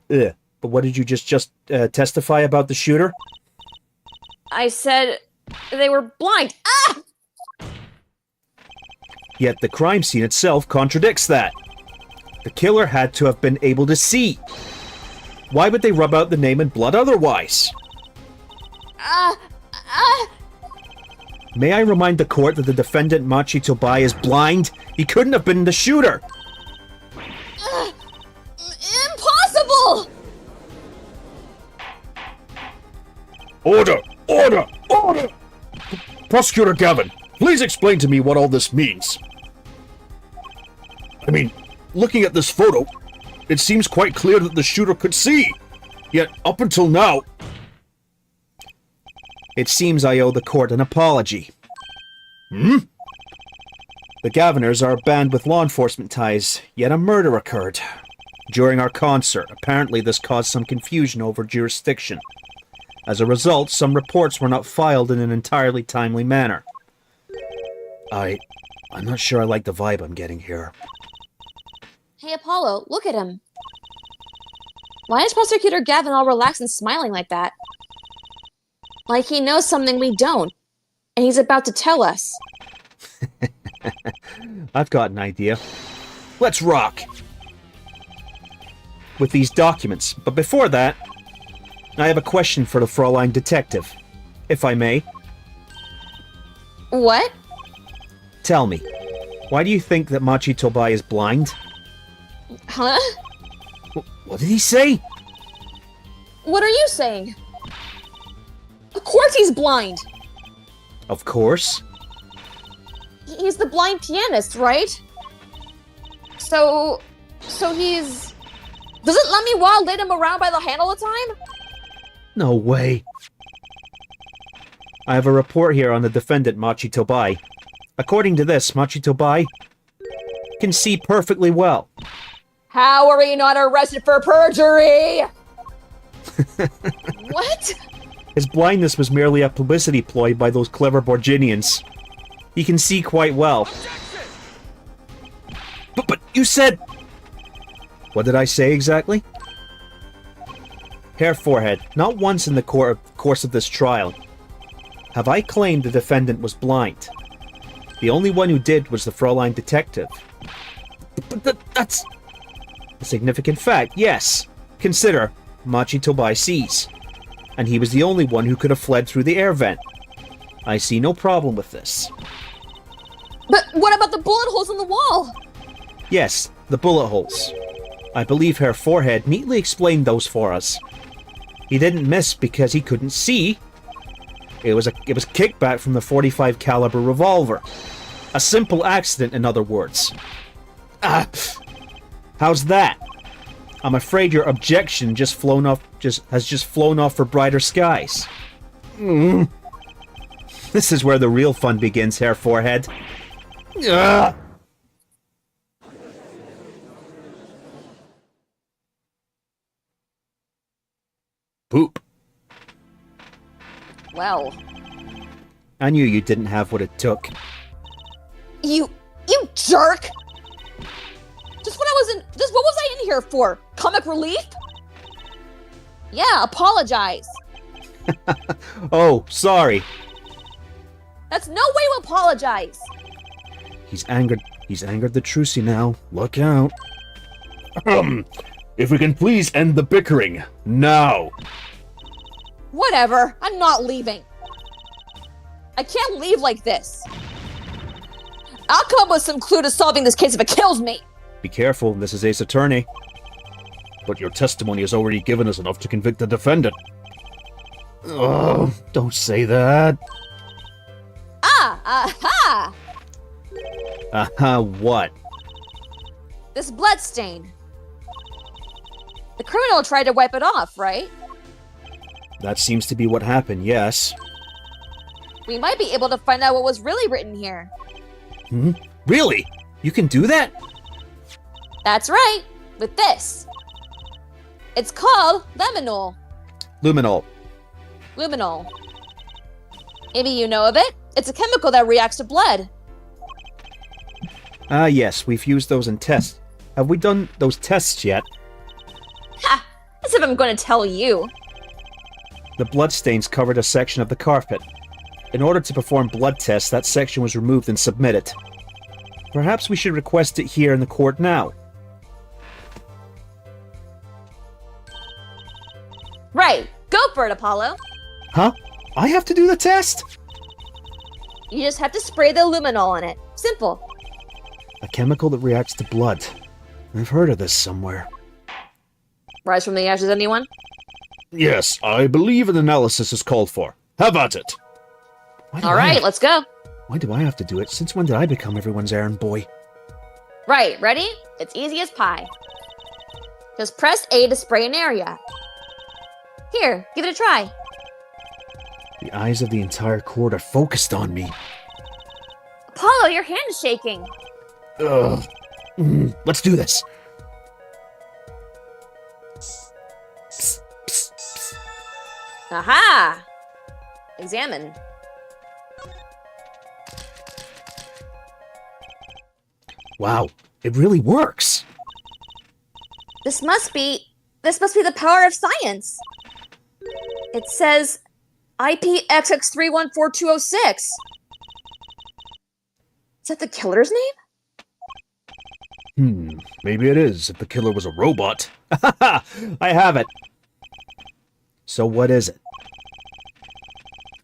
what did you just testify about the shooter? I said they were blind. Ah! Yet the crime scene itself contradicts that. The killer had to have been able to see. Why would they rub out the name in blood otherwise? May I remind the court that the defendant Machi Tobai is blind? He couldn't have been the shooter! Impossible! Order! Order! Order! Prosecutor Gavin, please explain to me what all this means. I mean, looking at this photo, it seems quite clear that the shooter could see. Yet, up until now... It seems I owe the court an apology. The Gaviners are a band with law enforcement ties, yet a murder occurred. During our concert, apparently this caused some confusion over jurisdiction. As a result, some reports were not filed in an entirely timely manner. I'm not sure I like the vibe I'm getting here. Hey, Apollo, look at him. Why is Prosecutor Gavin all relaxed and smiling like that? Like he knows something we don't, and he's about to tell us. I've got an idea. Let's rock! With these documents, but before that, I have a question for the Fraulein Detective, if I may. What? Tell me, why do you think that Machi Tobai is blind? Huh? What did he say? What are you saying? Of course he's blind! Of course. He's the blind pianist, right? So he's... Doesn't Lemmy Wild lead him around by the hand all the time? No way. I have a report here on the defendant, Machi Tobai. According to this, Machi Tobai can see perfectly well. How are we not arrested for perjury? What? His blindness was merely a publicity ploy by those clever Borginians. He can see quite well. But you said... What did I say exactly? Herr Forehead, not once in the course of this trial have I claimed the defendant was blind. The only one who did was the Fraulein detective. But that's a significant fact, yes. Consider Machi Tobai sees. And he was the only one who could have fled through the air vent. I see no problem with this. But what about the bullet holes in the wall? Yes, the bullet holes. I believe Herr Forehead neatly explained those for us. He didn't miss because he couldn't see. It was kickback from the .45 caliber revolver. A simple accident, in other words. How's that? I'm afraid your objection has just flown off for brighter skies. This is where the real fun begins, Herr Forehead. Poop. Well, I knew you didn't have what it took. you jerk! Just what was I in here for? Comic relief? Yeah, apologize. Oh, sorry. That's no way to apologize. He's angered the Trucy now. Look out. If we can please end the bickering, now. Whatever, I'm not leaving. I can't leave like this. I'll come up with some clue to solving this case if it kills me. Be careful, this is Ace Attorney. But your testimony has already given us enough to convict the defendant. Oh, don't say that. Aha! Aha, what? This blood stain. The criminal tried to wipe it off, right? That seems to be what happened, yes. We might be able to find out what was really written here. Really? You can do that? That's right, with this. It's called Luminol. Luminol. Luminol. Maybe you know of it? It's a chemical that reacts to blood. Ah, yes, we've used those in tests. Have we done those tests yet? Ha! As if I'm going to tell you. The bloodstains covered a section of the carpet. In order to perform blood tests, that section was removed and submitted. Perhaps we should request it here in the court now. Right, go for it, Apollo. Huh? I have to do the test? You just have to spray the luminol on it. Simple. A chemical that reacts to blood. I've heard of this somewhere. Rise from the ashes, anyone? Yes, I believe an analysis is called for. Have at it. Alright, let's go. Why do I have to do it? Since when did I become everyone's errand boy? Right, ready? It's easy as pie. Just press A to spray an area. Here, give it a try. The eyes of the entire court are focused on me. Apollo, your hand is shaking. Ugh. Let's do this. Aha! Examine. Wow, it really works. This must be the power of science. It says IPXX314206. Is that the killer's name? Maybe it is, if the killer was a robot. I have it. So what is it?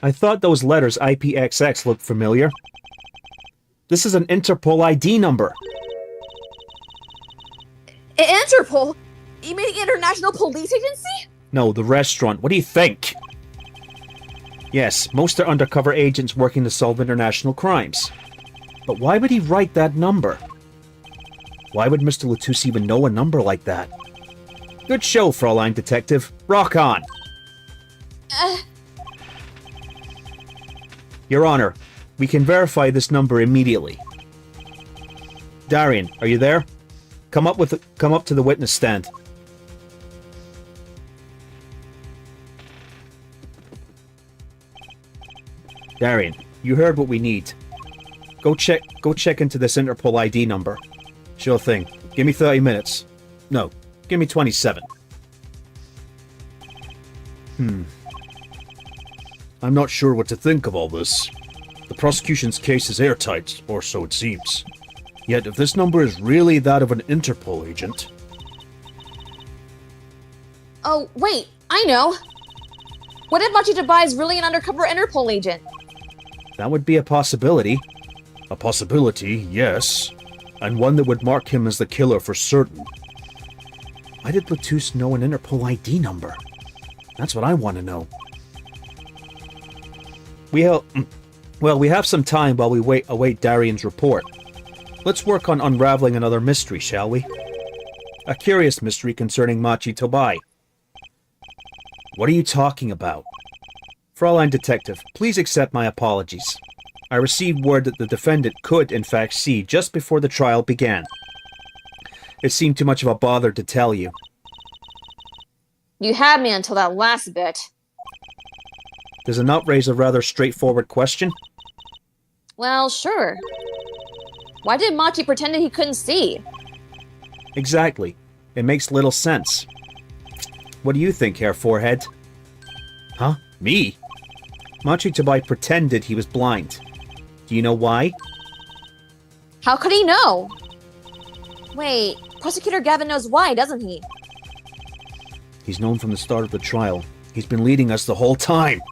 I thought those letters IPXX looked familiar. This is an Interpol ID number. Interpol? You mean the International Police Agency? No, the restaurant. What do you think? Yes, most are undercover agents working to solve international crimes. But why would he write that number? Why would Mr. Latouche even know a number like that? Good show, Fraulein Detective. Rock on! Your Honor, we can verify this number immediately. Darian, are you there? Come up to the witness stand. Darian, you heard what we need. Go check into this Interpol ID number. Sure thing. Give me 30 minutes. No, give me 27. I'm not sure what to think of all this. The prosecution's case is airtight, or so it seems. Yet if this number is really that of an Interpol agent... Oh, wait, I know! What if Machi Tabai is really an undercover Interpol agent? That would be a possibility. A possibility, yes. And one that would mark him as the killer for certain. Why did Latouche know an Interpol ID number? That's what I want to know. We have some time while we await Darian's report. Let's work on unraveling another mystery, shall we? A curious mystery concerning Machi Tobai. What are you talking about? Fraulein Detective, please accept my apologies. I received word that the defendant could, in fact, see just before the trial began. It seemed too much of a bother to tell you. You had me until that last bit. Does it not raise a rather straightforward question? Well, sure. Why did Machi pretend that he couldn't see? Exactly. It makes little sense. What do you think, Herr Forehead? Huh? Me? Machi Tabai pretended he was blind. Do you know why? How could he know? Wait, Prosecutor Gavin knows why, doesn't he? He's known from the start of the trial. He's been leading us the whole time.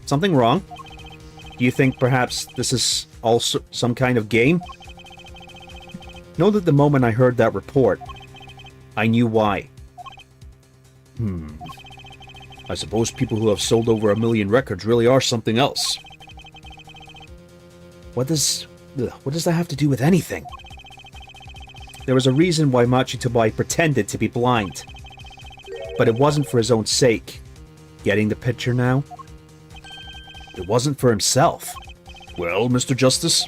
Something wrong? Do you think perhaps this is also some kind of game? Know that the moment I heard that report, I knew why. I suppose people who have sold over 1 million records really are something else. What does that have to do with anything? There was a reason why Machi Tabai pretended to be blind. But it wasn't for his own sake. Getting the picture now? It wasn't for himself. Well, Mr. Justice,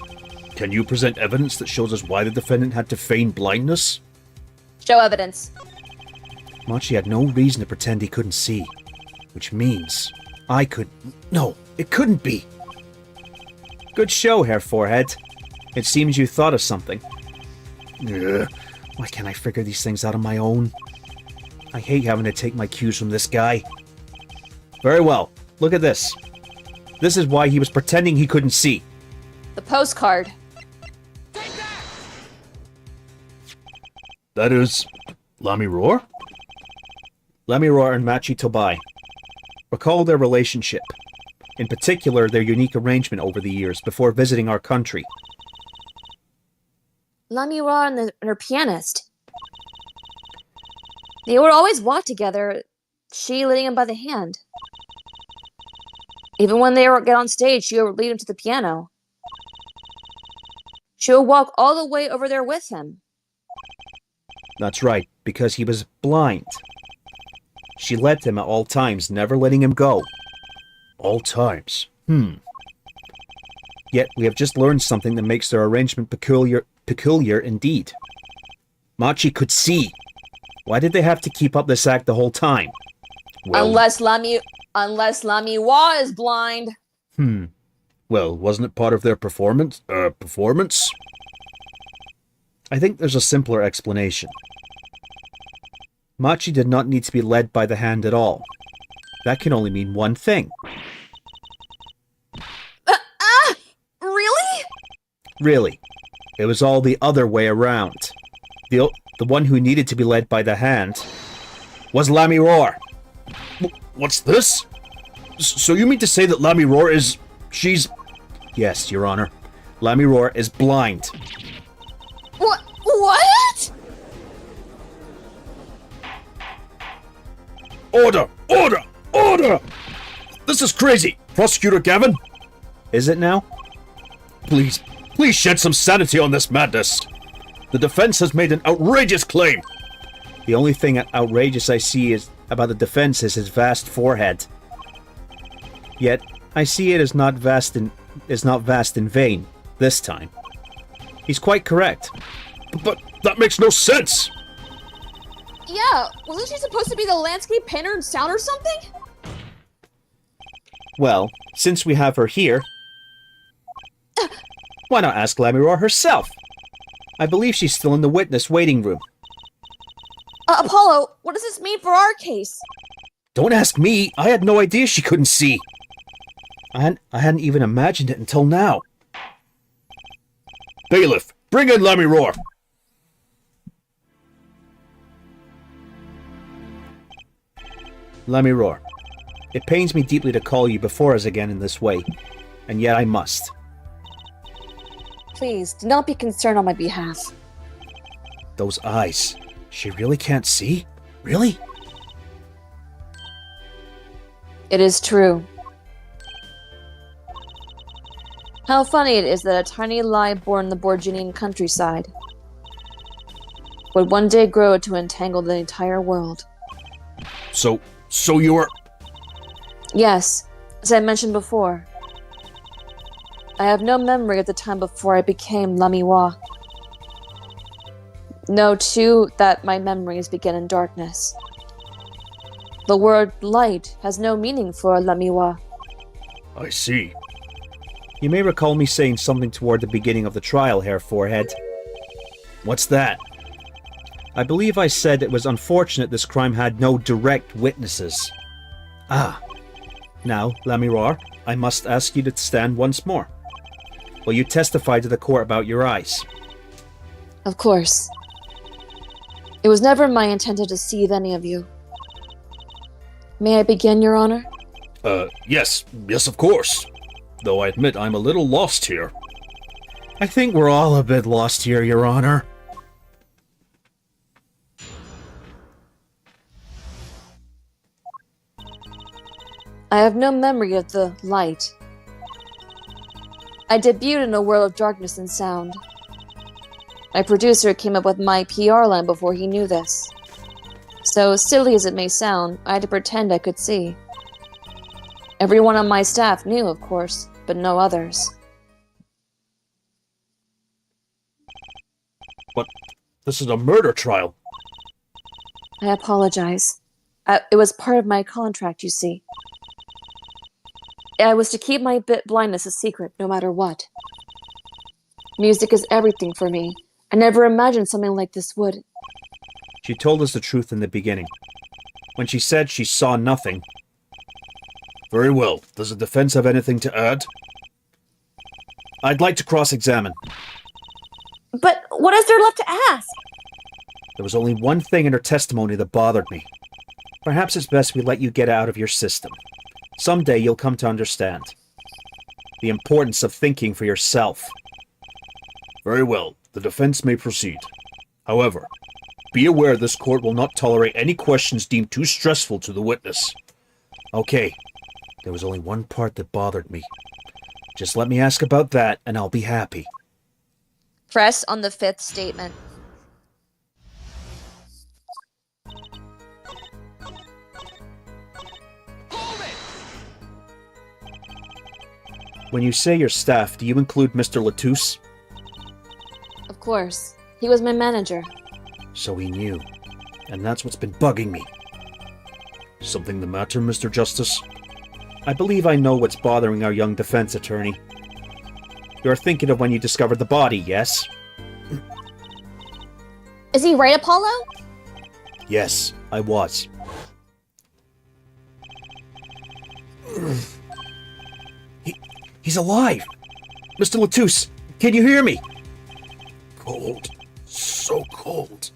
can you present evidence that shows us why the defendant had to feign blindness? Show evidence. Machi had no reason to pretend he couldn't see. Which means I could... No, it couldn't be! Good show, Herr Forehead. It seems you thought of something. Yeah. Why can't I figure these things out on my own? I hate having to take my cues from this guy. Very well. Look at this. This is why he was pretending he couldn't see. The postcard. That is... Lamiroir? Lamiroir and Machi Tobai. Recall their relationship. In particular, their unique arrangement over the years before visiting our country. Lamiroir and her pianist. They would always walk together, she leading him by the hand. Even when they would get on stage, she would lead him to the piano. She would walk all the way over there with him. That's right, because he was blind. She led him at all times, never letting him go. All times. Yet we have just learned something that makes their arrangement peculiar indeed. Machi could see. Why did they have to keep up this act the whole time? Well, Unless Lamiroir is blind. Well, wasn't it part of their performance? I think there's a simpler explanation. Machi did not need to be led by the hand at all. That can only mean one thing. Really? Really. It was all the other way around. The one who needed to be led by the hand was Lamiroir. What's this? So you mean to say that Lamiroir is... she's... Yes, Your Honor. Lamiroir is blind. What? Order! Order! Order! This is crazy! Prosecutor Gavin? Is it now? Please shed some sanity on this madness. The defense has made an outrageous claim. The only thing outrageous I see about the defense is his vast forehead. Yet, I see it as not vast in vain, this time. He's quite correct. But that makes no sense! Yeah, wasn't she supposed to be the landscape painter in sound or something? Well, since we have her here, why not ask Lamiroir herself? I believe she's still in the witness waiting room. Apollo, what does this mean for our case? Don't ask me. I had no idea she couldn't see. I hadn't even imagined it until now. Bailiff, bring in Lemmy Roar. Lemmy Roar, it pains me deeply to call you before us again in this way, and yet I must. Please, do not be concerned on my behalf. Those eyes. She really can't see? Really? It is true. How funny it is that a tiny lie born in the Borginian countryside would one day grow to entangle the entire world. So you were... Yes, as I mentioned before. I have no memory of the time before I became Lamiwa. Know, too, that my memories begin in darkness. The word light has no meaning for Lamiwa. I see. You may recall me saying something toward the beginning of the trial, Herr Forehead. What's that? I believe I said it was unfortunate this crime had no direct witnesses. Ah. Now, Lamiroir, I must ask you to stand once more. Will you testify to the court about your eyes? Of course. It was never my intention to deceive any of you. May I begin, Your Honor? Yes, of course. Though I admit I'm a little lost here. I think we're all a bit lost here, Your Honor. I have no memory of the light. I debuted in a world of darkness and sound. My producer came up with my PR line before he knew this. So, silly as it may sound, I had to pretend I could see. Everyone on my staff knew, of course, but no others. But this is a murder trial. I apologize. It was part of my contract, you see. I was to keep my blindness a secret, no matter what. Music is everything for me. I never imagined something like this would. She told us the truth in the beginning. When she said she saw nothing. Very well. Does the defense have anything to add? I'd like to cross-examine. But what is there left to ask? There was only one thing in her testimony that bothered me. Perhaps it's best we let you get out of your system. Someday you'll come to understand the importance of thinking for yourself. Very well. The defense may proceed. However, be aware this court will not tolerate any questions deemed too stressful to the witness. Okay. There was only one part that bothered me. Just let me ask about that, and I'll be happy. Press on the fifth statement. When you say your staff, do you include Mr. Latouche? Of course. He was my manager. So he knew. And that's what's been bugging me. Something the matter, Mr. Justice? I believe I know what's bothering our young defense attorney. You're thinking of when you discovered the body, yes? Is he right, Apollo? Yes, I was. He's alive! Mr. Latouche, can you hear me? Cold. So cold.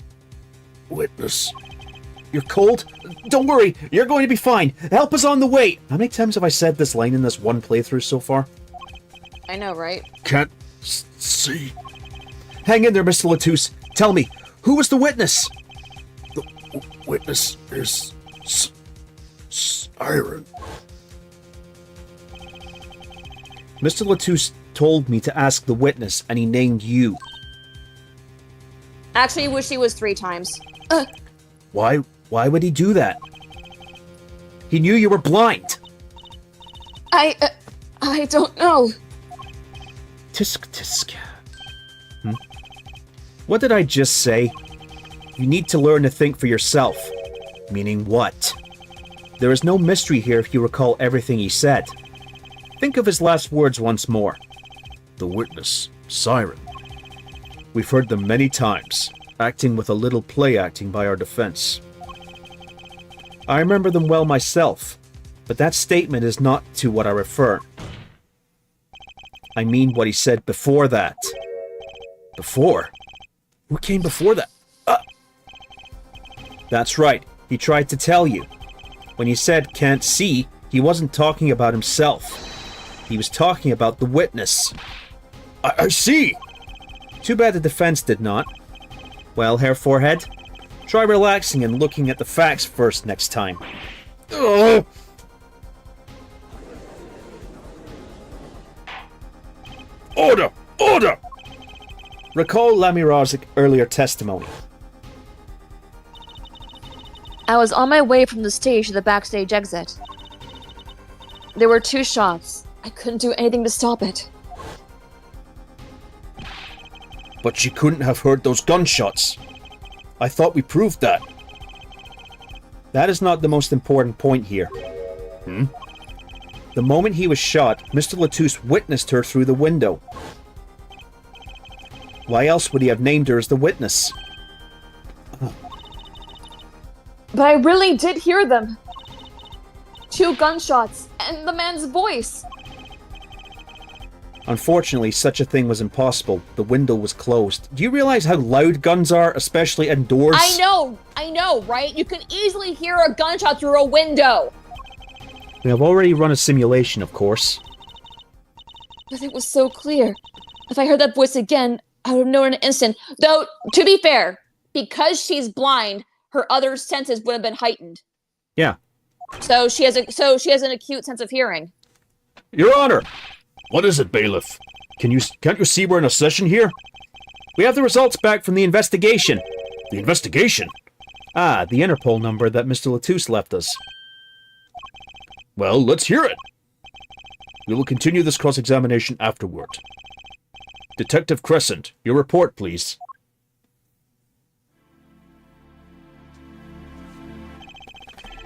Witness. You're cold? Don't worry, you're going to be fine. Help is on the way. How many times have I said this line in this one playthrough so far? I know, right? Can't see. Hang in there, Mr. Latouche. Tell me, who was the witness? The witness is... Siren. Mr. Latouche told me to ask the witness, and he named you. Actually, I wish he was 3 times. Why would he do that? He knew you were blind. I don't know. Tisk tisk. What did I just say? You need to learn to think for yourself. Meaning what? There is no mystery here if you recall everything he said. Think of his last words once more. The witness, Siren. We've heard them many times, acting with a little play acting by our defense. I remember them well myself, but that statement is not to what I refer. I mean what he said before that. Before? Who came before that? That's right, he tried to tell you. When he said can't see, he wasn't talking about himself. He was talking about the witness. I see! Too bad the defense did not. Well, Herr Forehead, try relaxing and looking at the facts first next time. Order! Order! Recall Lamirar's earlier testimony. I was on my way from the stage to the backstage exit. There were 2 shots. I couldn't do anything to stop it. But she couldn't have heard those gunshots. I thought we proved that. That is not the most important point here. The moment he was shot, Mr. Latouche witnessed her through the window. Why else would he have named her as the witness? But I really did hear them. 2 gunshots, and the man's voice. Unfortunately, such a thing was impossible. The window was closed. Do you realize how loud guns are, especially indoors? I know, right? You can easily hear a gunshot through a window. We have already run a simulation, of course. But it was so clear. If I heard that voice again, I would have known in an instant. Though, to be fair, because she's blind, her other senses would have been heightened. Yeah. So she has an acute sense of hearing. Your Honor! What is it, bailiff? Can't you see we're in a session here? We have the results back from the investigation. The investigation? Ah, the Interpol number that Mr. Latouche left us. Well, let's hear it. We will continue this cross-examination afterward. Detective Crescent, your report, please.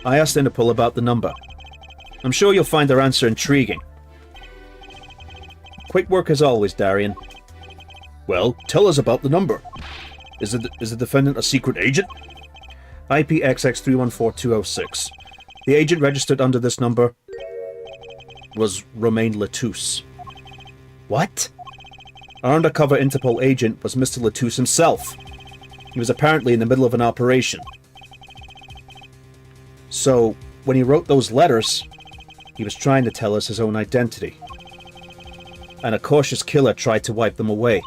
I asked Interpol about the number. I'm sure you'll find their answer intriguing. Quick work as always, Darian. Well, tell us about the number. Is the defendant a secret agent? IPXX314206. The agent registered under this number was Romain Latouche. What? Our undercover Interpol agent was Mr. Latouche himself. He was apparently in the middle of an operation. So, when he wrote those letters, he was trying to tell us his own identity. And a cautious killer tried to wipe them away.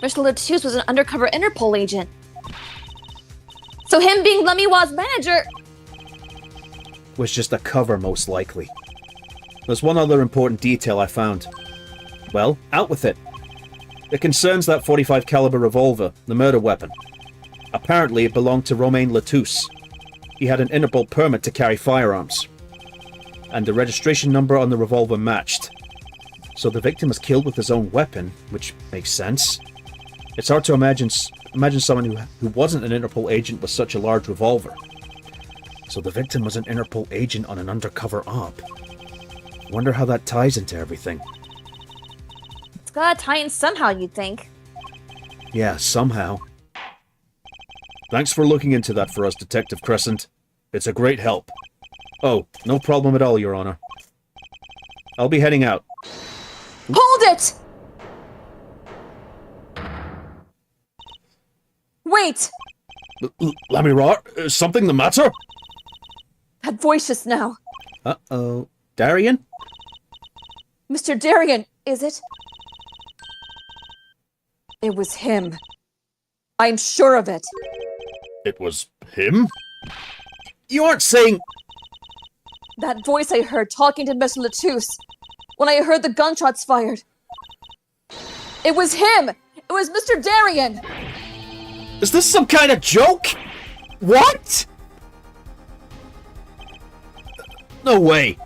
Mr. Latouche was an undercover Interpol agent. So him being Lemiwa's manager... was just a cover, most likely. There's one other important detail I found. Well, out with it. It concerns that .45 caliber revolver, the murder weapon. Apparently it belonged to Romain Latouche. He had an Interpol permit to carry firearms. And the registration number on the revolver matched. So the victim was killed with his own weapon, which makes sense. It's hard to imagine someone who wasn't an Interpol agent with such a large revolver. So the victim was an Interpol agent on an undercover op. Wonder how that ties into everything. It's gotta tie in somehow, you'd think. Yeah, somehow. Thanks for looking into that for us, Detective Crescent. It's a great help. Oh, no problem at all, Your Honor. I'll be heading out. Hold it! Wait! Lamirar, is something the matter? That voice just now. Uh-oh. Darian? Mr. Darian, is it? It was him. I'm sure of it. It was him? You aren't saying... That voice I heard talking to Mr. Latouche when I heard the gunshots fired. It was him! It was Mr. Darian! Is this some kind of joke? What? No way.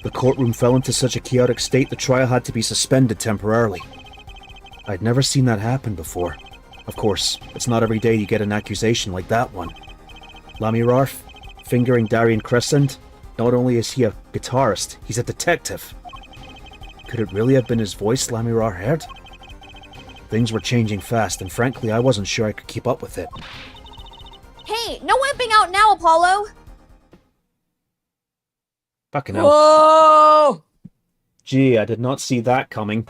The courtroom fell into such a chaotic state the trial had to be suspended temporarily. I'd never seen that happen before. Of course, it's not every day you get an accusation like that one. Lamirar fingering Darian Crescent. Not only is he a guitarist, he's a detective. Could it really have been his voice Lamirar heard? Things were changing fast, and frankly, I wasn't sure I could keep up with it. Hey, no wimping out now, Apollo! Fucking hell. Whoa! Gee, I did not see that coming.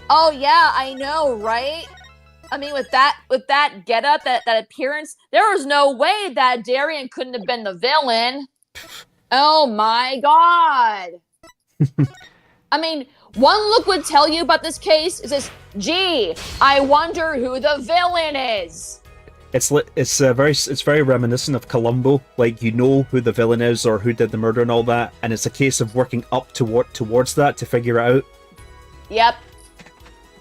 Oh yeah, I know, right? I mean, with that getup, that appearance, there was no way that Darien couldn't have been the villain. Oh my god! I mean, one look would tell you about this case. It says, "Gee, I wonder who the villain is." It's very reminiscent of Columbo. Like, you know who the villain is or who did the murder and all that, and it's a case of working up towards that to figure it out. Yep.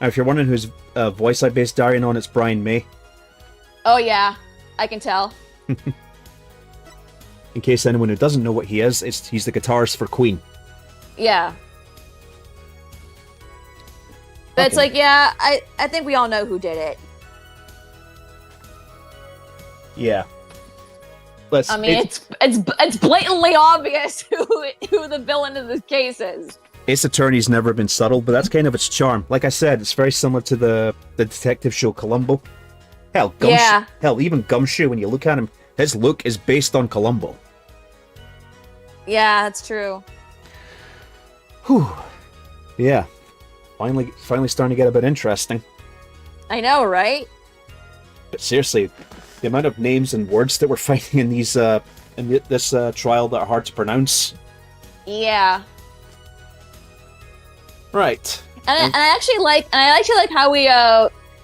Now, if you're wondering whose voice I based Darien on, it's Brian May. Oh yeah, I can tell. In case anyone who doesn't know what he is, he's the guitarist for Queen. Yeah. But it's like, yeah, I think we all know who did it. Yeah. I mean, it's blatantly obvious who the villain of this case is. Ace Attorney's never been subtle, but that's kind of its charm. Like I said, it's very similar to the detective show Columbo. Hell, even Gumshoe, when you look at him, his look is based on Columbo. Yeah, that's true. Whew. Yeah. Finally starting to get a bit interesting. I know, right? But seriously, the amount of names and words that we're finding in these this trial that are hard to pronounce. Yeah. Right. And I actually like how we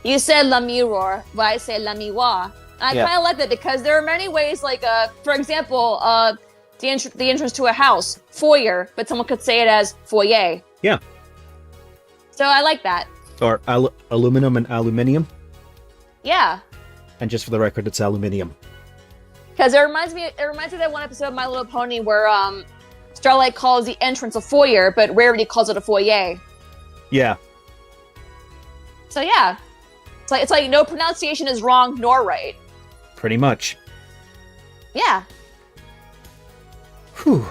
you said la mirror, but I say la miroir. I kind of like that because there are many ways, like for example, the entrance to a house, foyer, but someone could say it as foyer. Yeah. So I like that. Or aluminum and aluminium. Yeah. And just for the record, it's aluminium. Because it reminds me of that one episode of My Little Pony where Starlight calls the entrance a foyer, but Rarity calls it a foyer. Yeah. So yeah, it's like no pronunciation is wrong nor right. Pretty much. Yeah. Whew.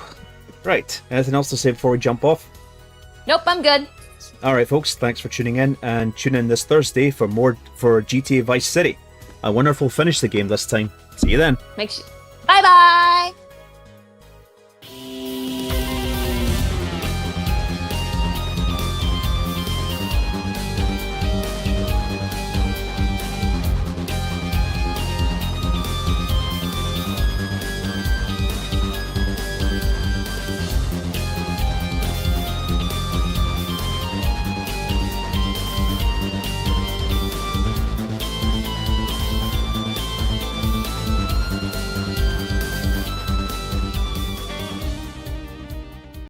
Right. Anything else to say before we jump off? Nope, I'm good. All right, folks. Thanks for tuning in, and tune in this Thursday for more for GTA Vice City. I wonder if we'll finish the game this time. See you then. Bye bye.